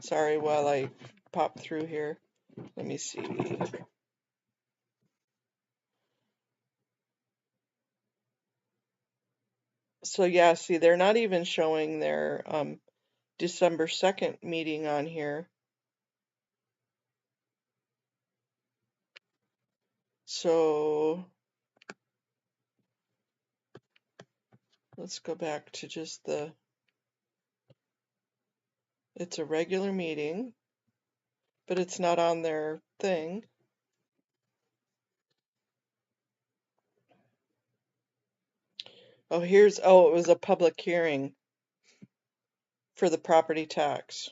Sorry, while I pop through here. Let me see. So yeah, see, they're not even showing their December 2nd meeting on here. So let's go back to just it's a regular meeting, but it's not on their thing. Oh, it was a public hearing for the property tax.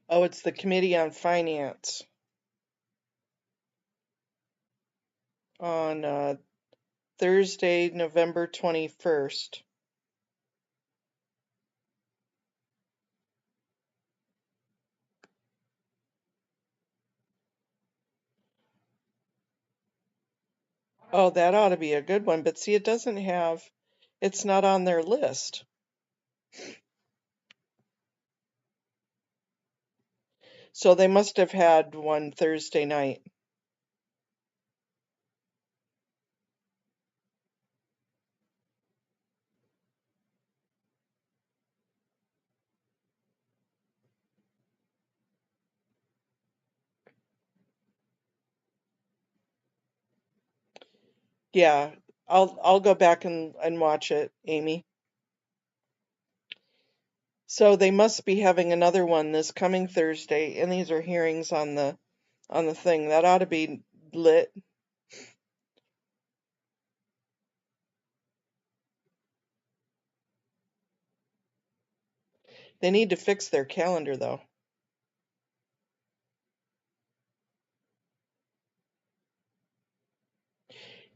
Oh, it's the Committee on Finance on Thursday, November 21st. Oh, that ought to be a good one, but see, it's not on their list. So they must have had one Thursday night. Yeah, I'll go back and watch it, Amy. So they must be having another one this coming Thursday, and these are hearings on the thing. That ought to be lit. They need to fix their calendar though.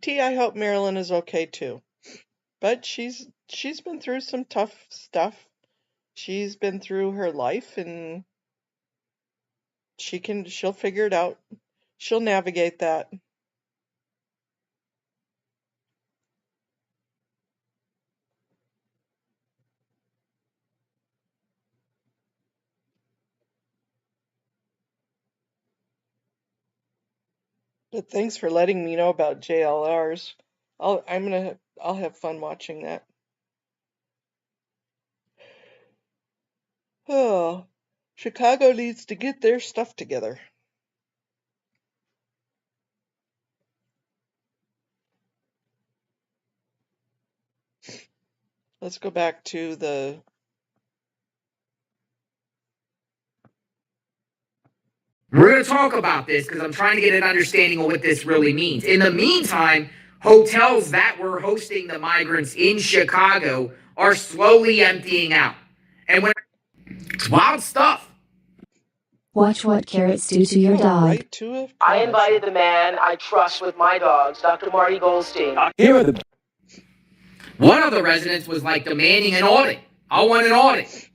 T, I hope Marilyn is okay too. But she's been through some tough stuff. She's been through her life, and she'll figure it out. She'll navigate that. But thanks for letting me know about JLRs. I'll have fun watching that. Oh, Chicago needs to get their stuff together. Let's go back to the We're going to talk about this because I'm trying to get an understanding of what this really means. In the meantime, hotels that were hosting the migrants in Chicago are slowly emptying out. And when it's wild stuff. Watch what carrots do to your oh, dog. right to a I commercial. invited the man I trust with my dogs, Dr. Marty Goldstein. Here are the One of the residents was like demanding an audit. I want an audit.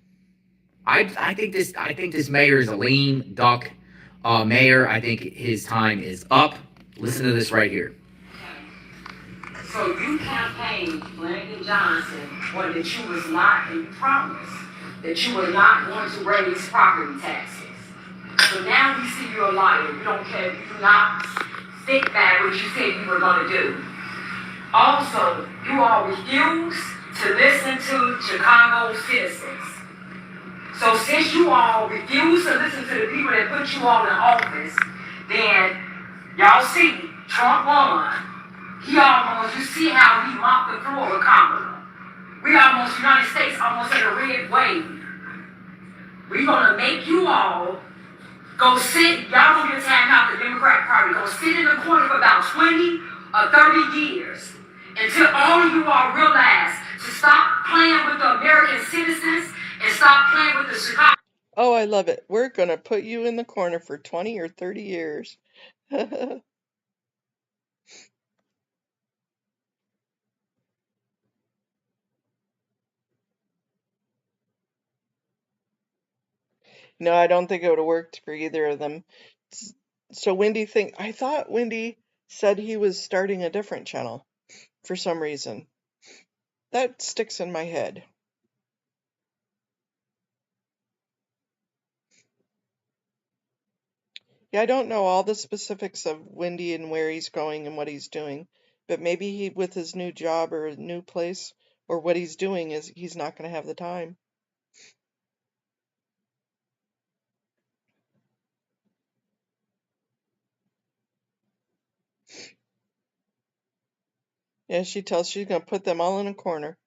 I think this mayor is a lame duck mayor. I think his time is up. Listen to this right here. So you campaigned, Brandon Johnson, when that you was not, and you promised that you were not going to raise property taxes. So now we see you're a liar. You don't care. You do not stick by what you said you were going to do. Also, you all refuse to listen to Chicago citizens. So since you all refuse to listen to the people that put you all in office, then y'all see Trump won. He almost, you see how he mopped the floor with Kamala. We almost, United States almost in a red wave. We're gonna make you all go sit, y'all gonna get time out the Democratic Party, go sit in the corner for about 20 or 30 years until all of you all realize to stop playing with the American citizens and stop playing with the Chicago. Oh, I love it. We're gonna put you in the corner for 20 or 30 years. No, I don't think it would have worked for either of them. So I thought Wendy said he was starting a different channel for some reason. That sticks in my head. Yeah, I don't know all the specifics of Wendy and where he's going and what he's doing, but maybe he, with his new job or a new place or what he's doing, is he's not going to have the time. Yeah, she tells she's going to put them all in a corner.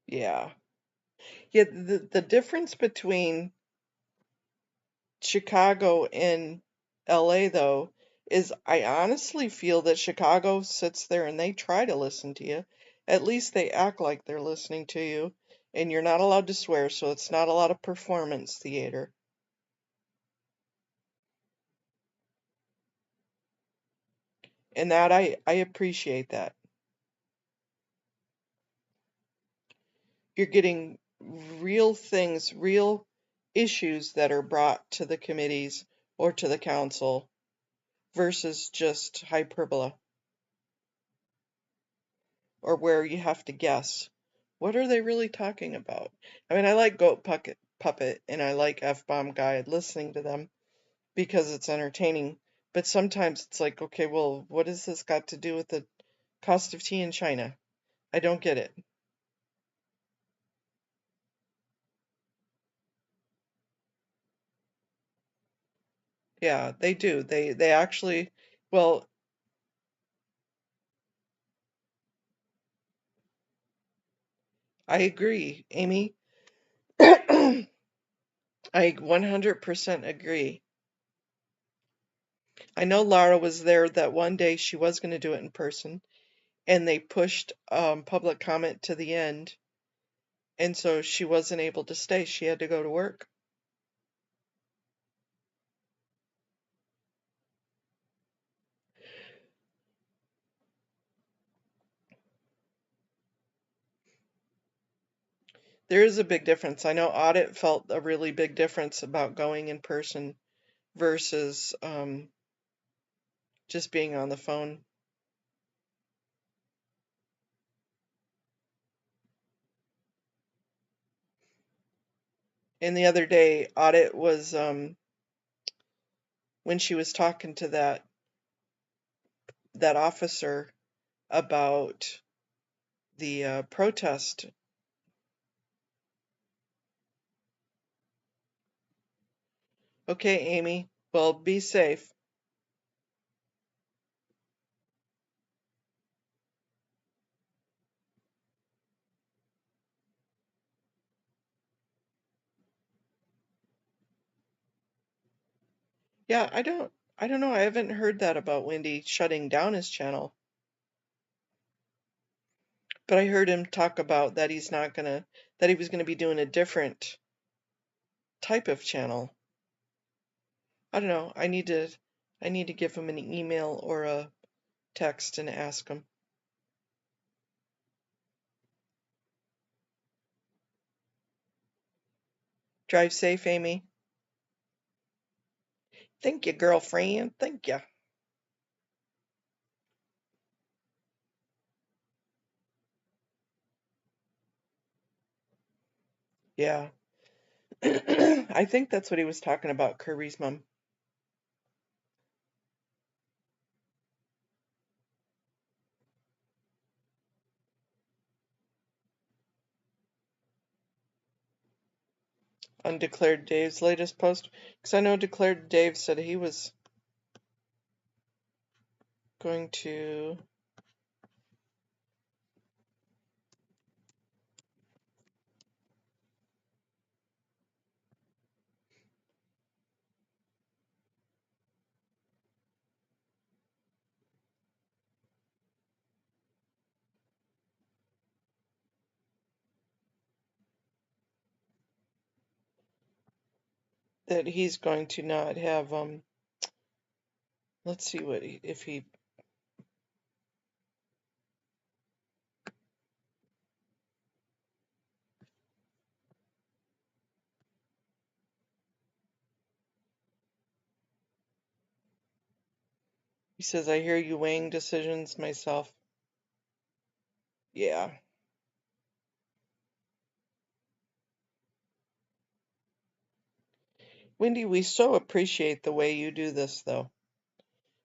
Yeah. Yeah, the difference between Chicago and LA, though, is I honestly feel that Chicago sits there and they try to listen to you. At least they act like they're listening to you, and you're not allowed to swear, so it's not a lot of performance theater. And that I appreciate that. You're getting real things, real issues that are brought to the committees or to the council versus just hyperbole. Or where you have to guess. What are they really talking about? I mean, I like Goat Puppet and I like F-Bomb Guide, listening to them because it's entertaining. But sometimes it's like, okay, well, what has this got to do with the cost of tea in China? I don't get it. Yeah, they do. They actually, well, I agree, Amy. I 100% agree. I know Lara was there that one day she was going to do it in person, and they pushed public comment to the end, and so she wasn't able to stay. She had to go to work. There is a big difference. I know Audit felt a really big difference about going in person versus just being on the phone. And the other day, Audit was, when she was talking to that officer about the protest. Okay, Amy. Well, be safe. Yeah, I don't know. I haven't heard that about Wendy shutting down his channel. But I heard him talk about that he was gonna be doing a different type of channel. I don't know. I need to give him an email or a text and ask him. Drive safe, Amy. Thank you, girlfriend. Thank you. Yeah. I think that's what he was talking about, Kirby's mom. Undeclared Dave's latest post, because I know Declared Dave said he was going to that he's going to not have let's see what if he says, I hear you weighing decisions myself. Yeah. Wendy, we so appreciate the way you do this, though.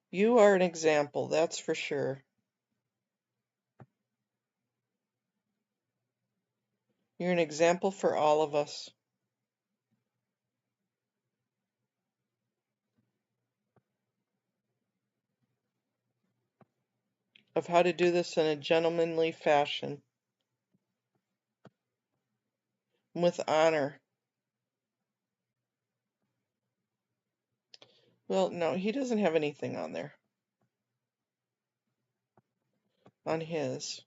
You are an example, that's for sure. You're an example for all of us. Of how to do this in a gentlemanly fashion. With honor. Well, no, he doesn't have anything on there. On his.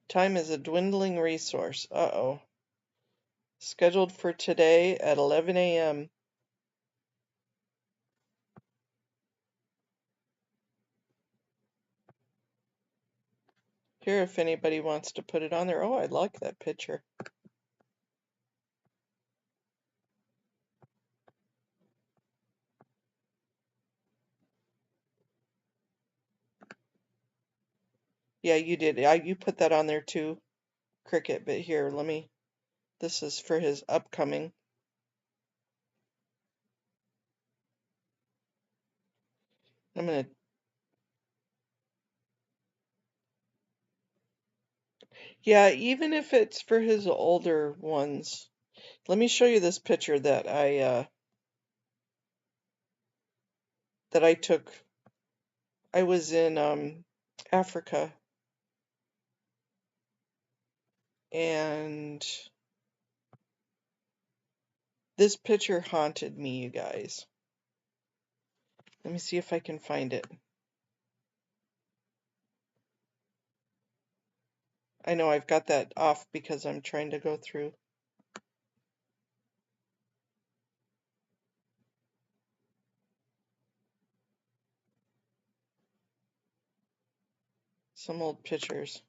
Time is a dwindling resource. Uh-oh. Scheduled for today at 11 a.m. Here, if anybody wants to put it on there. Oh, I like that picture. Yeah, you did. You put that on there too, Cricket. But here, this is for his upcoming. I'm gonna. Yeah, even if it's for his older ones. Let me show you this picture that I took. I was in Africa, and this picture haunted me, you guys. Let me see if I can find it. I know I've got that off because I'm trying to go through. Some old pictures.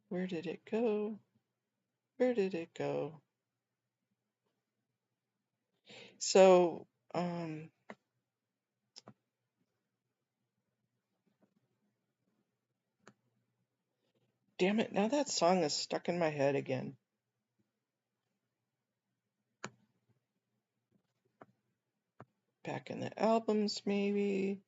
Where did it go? Where did it go? So, damn it, now that song is stuck in my head again. Back in the albums, maybe.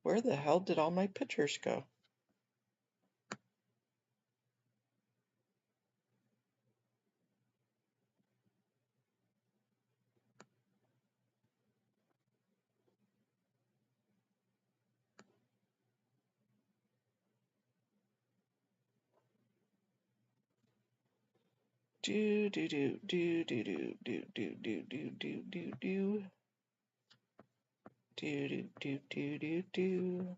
Where the hell did all my pictures go? Do do do do do do do do do do do do do do do do do do do.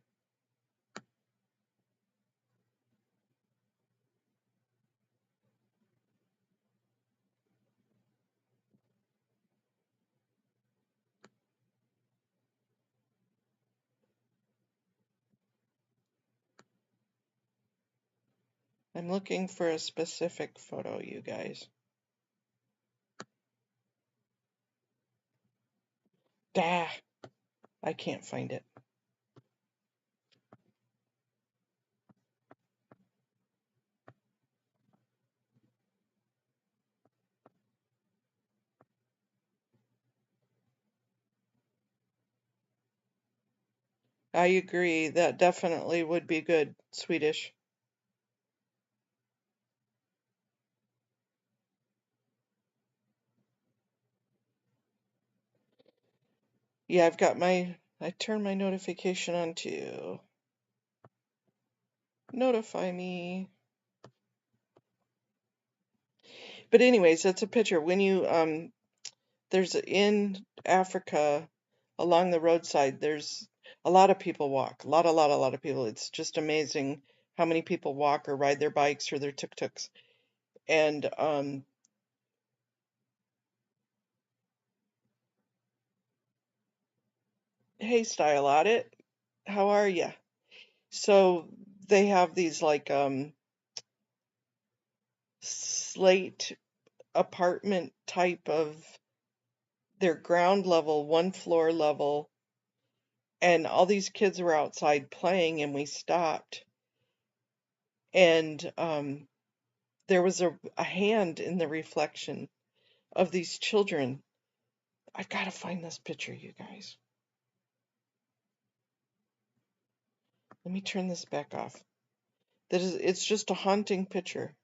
I'm looking for a specific photo, you guys. Dah, I can't find it. I agree, that definitely would be good, Swedish. Yeah, I turned my notification on too. Notify me. But anyways, that's a picture. When you, there's in Africa, along the roadside, there's a lot of people walk. A lot of people. It's just amazing how many people walk or ride their bikes or their tuk-tuks. And, hey, Style Audit, how are ya? So they have these like slate apartment type of, their ground level, one floor level, and all these kids were outside playing, and we stopped, and there was a hand in the reflection of these children. I've got to find this picture, you guys. Let me turn this back off. It's just a haunting picture.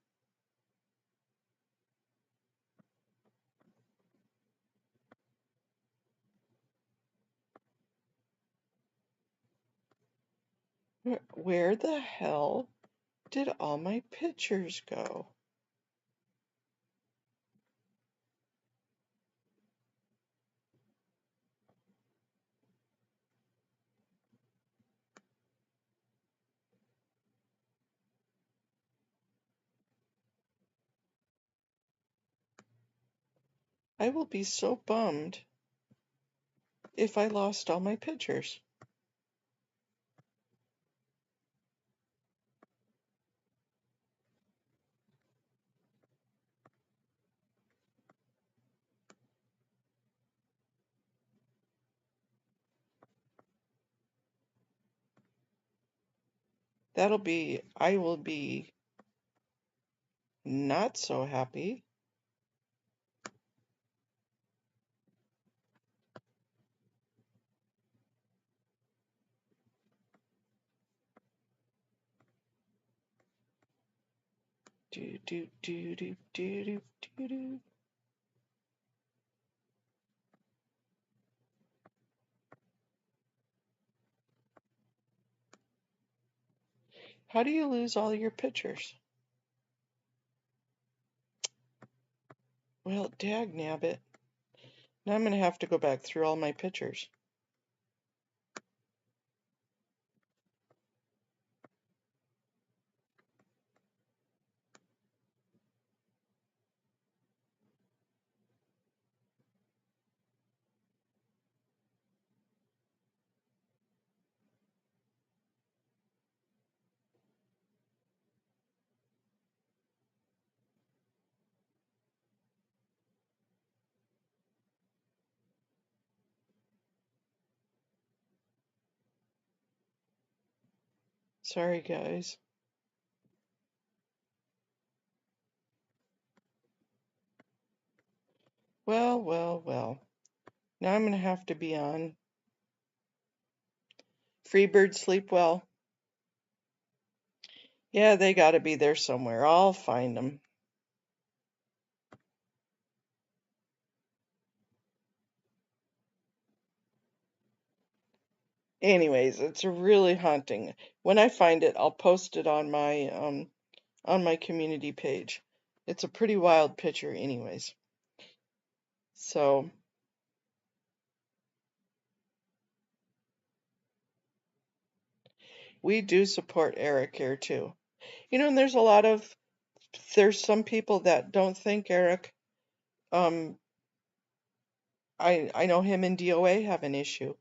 Where the hell did all my pictures go? I will be so bummed if I lost all my pictures. I will be not so happy. Do do do do do do do do. How do you lose all your pictures? Well, dag nabbit. Now I'm gonna have to go back through all my pictures. Sorry, guys. Well, well, well. Now I'm going to have to be on. Freebird, sleep well. Yeah, they got to be there somewhere. I'll find them. Anyways, it's really haunting. When I find it, I'll post it on my community page. It's a pretty wild picture anyways. So we do support Eric here too. You know, and there's some people that don't think Eric, I know him and DOA have an issue.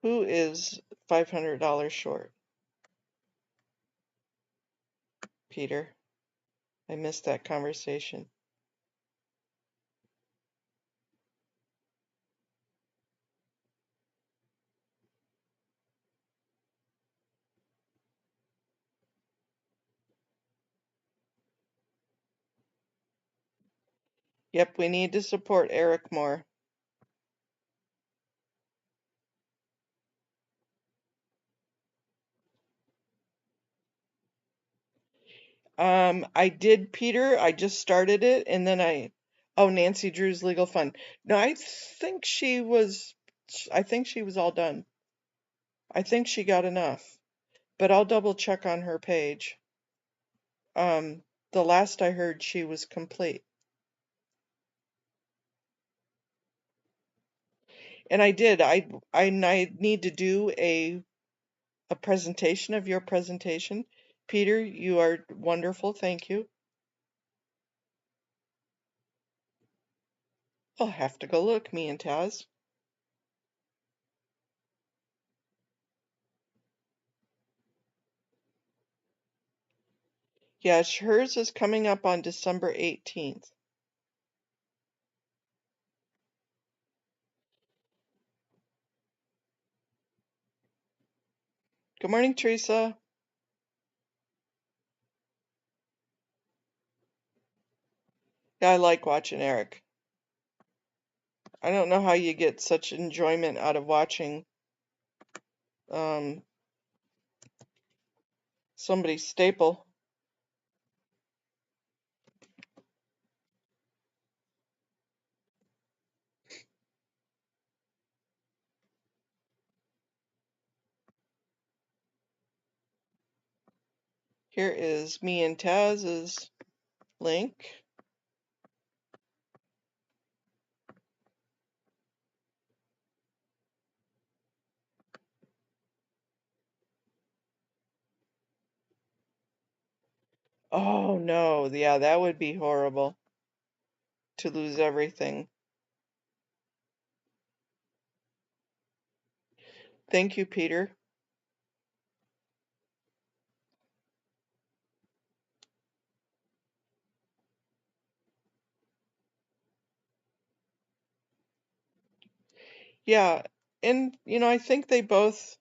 Who is $500 short? Peter, I missed that conversation. Yep, we need to support Eric more. I did, Peter. I just started it, and then oh, Nancy Drew's Legal Fund. No, I think she was all done. I think she got enough, but I'll double check on her page. The last I heard, she was complete. And I did. I need to do a presentation of your presentation. Peter, you are wonderful. Thank you. I'll have to go look, me and Taz. Yeah, hers is coming up on December 18th. Good morning, Teresa. Yeah, I like watching Eric. I don't know how you get such enjoyment out of watching somebody staple. Here is me and Taz's link. Oh no, yeah, that would be horrible to lose everything. Thank you, Peter. Yeah, and you know, I think they both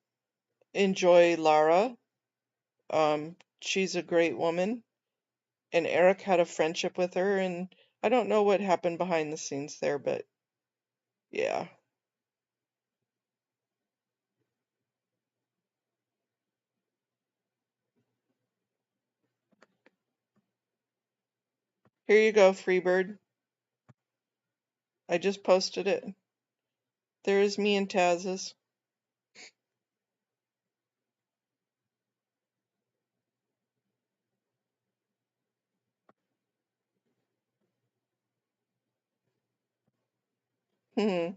enjoy Lara. She's a great woman, and Eric had a friendship with her, and I don't know what happened behind the scenes there, but yeah. Here you go, Freebird. I just posted it. There's me and Taz's. Taz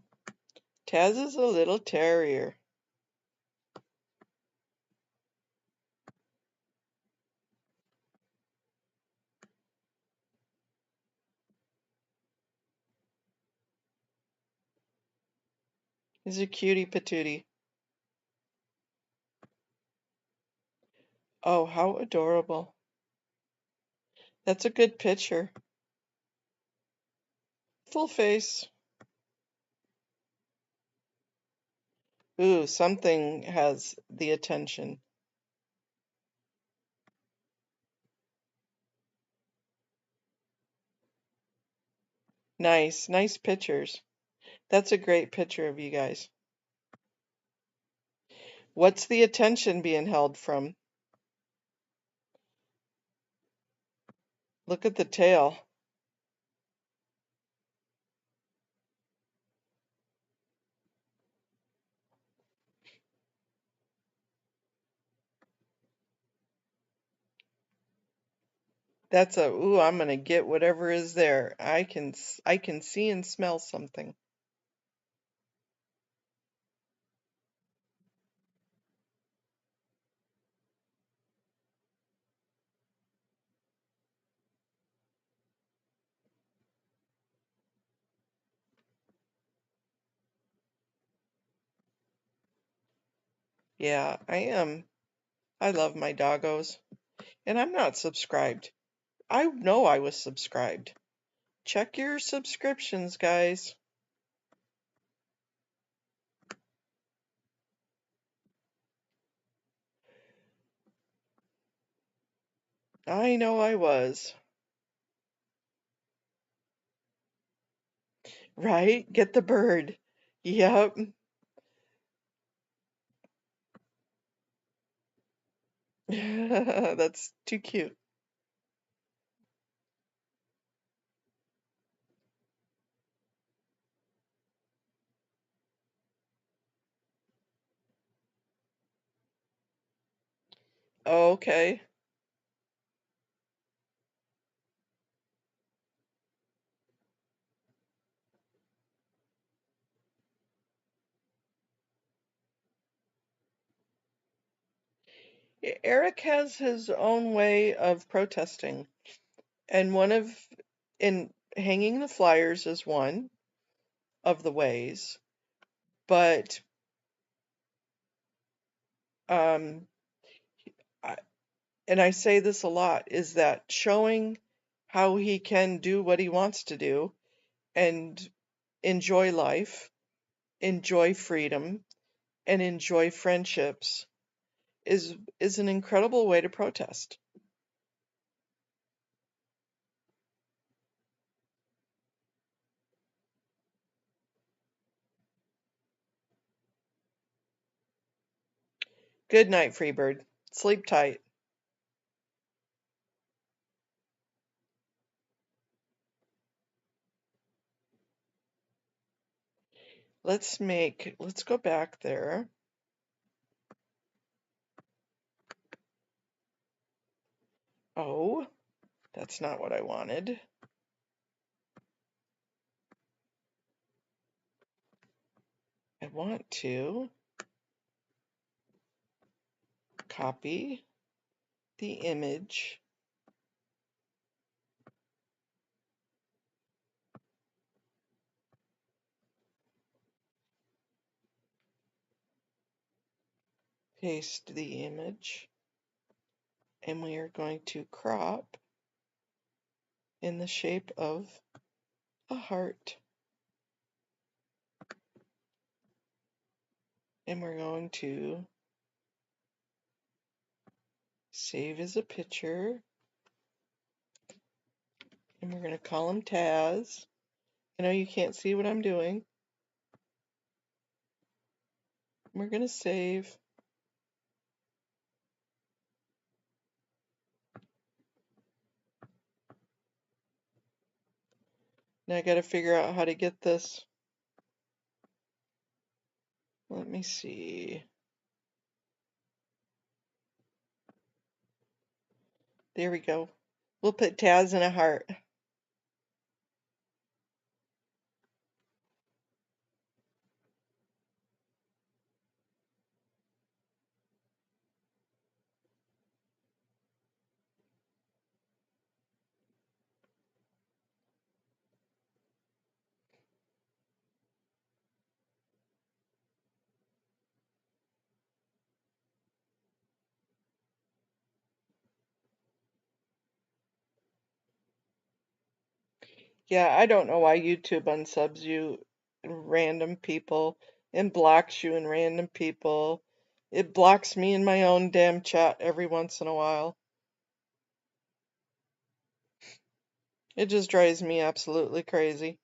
is a little terrier. He's a cutie patootie. Oh, how adorable. That's a good picture. Full face. Ooh, something has the attention. Nice, nice pictures. That's a great picture of you guys. What's the attention being held from? Look at the tail. That's a, ooh, I'm gonna get whatever is there. I can see and smell something. Yeah, I am. I love my doggos. And I'm not subscribed. I know I was subscribed. Check your subscriptions, guys. I know I was. Right? Get the bird. Yep. That's too cute. Okay. Eric has his own way of protesting, and in hanging the flyers is one of the ways, but um, I, and I say this a lot, is that showing how he can do what he wants to do and enjoy life, enjoy freedom, and enjoy friendships is an incredible way to protest. Good night, Freebird. Sleep tight. Let's go back there. Oh, that's not what I wanted. I want to copy the image. Paste the image. And we are going to crop in the shape of a heart. And we're going to save as a picture. And we're going to call him Taz. I know you can't see what I'm doing. We're going to save. Now I got to figure out how to get this. Let me see. There we go. We'll put Taz in a heart. Yeah, I don't know why YouTube unsubs you and random people and blocks you and random people. It blocks me in my own damn chat every once in a while. It just drives me absolutely crazy.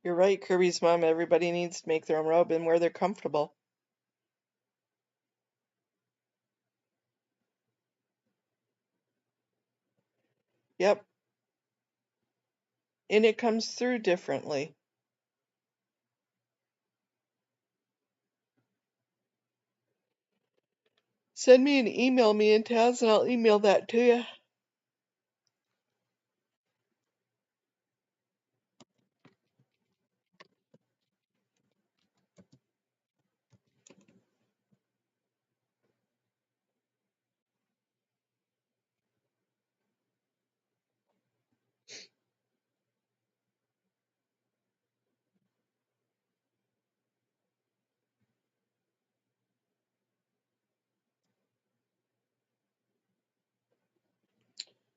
You're right, Kirby's mom. Everybody needs to make their own robe and where they're comfortable. Yep. And it comes through differently. Send me an email, me and Taz, and I'll email that to you.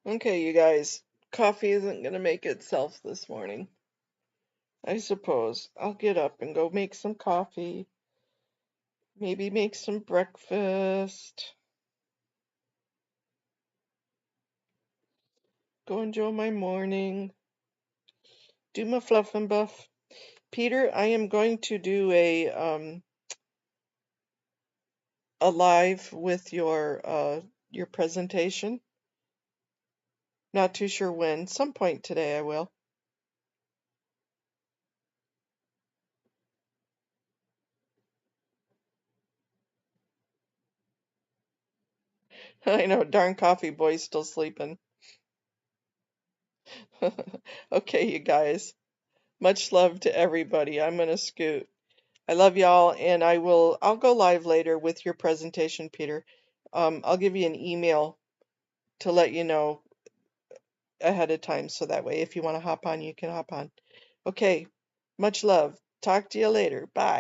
Okay, you guys. Coffee isn't going to make itself this morning. I suppose. I'll get up and go make some coffee. Maybe make some breakfast. Go enjoy my morning. Do my fluff and buff. Peter, I am going to do a live with your presentation. Not too sure when. Some point today I will. I know, darn coffee boy's still sleeping. Okay, you guys. Much love to everybody. I'm gonna scoot. I love y'all, and I'll go live later with your presentation, Peter. I'll give you an email to let you know ahead of time, so that way if you want to hop on, you can hop on. Okay, much love. Talk to you later. Bye.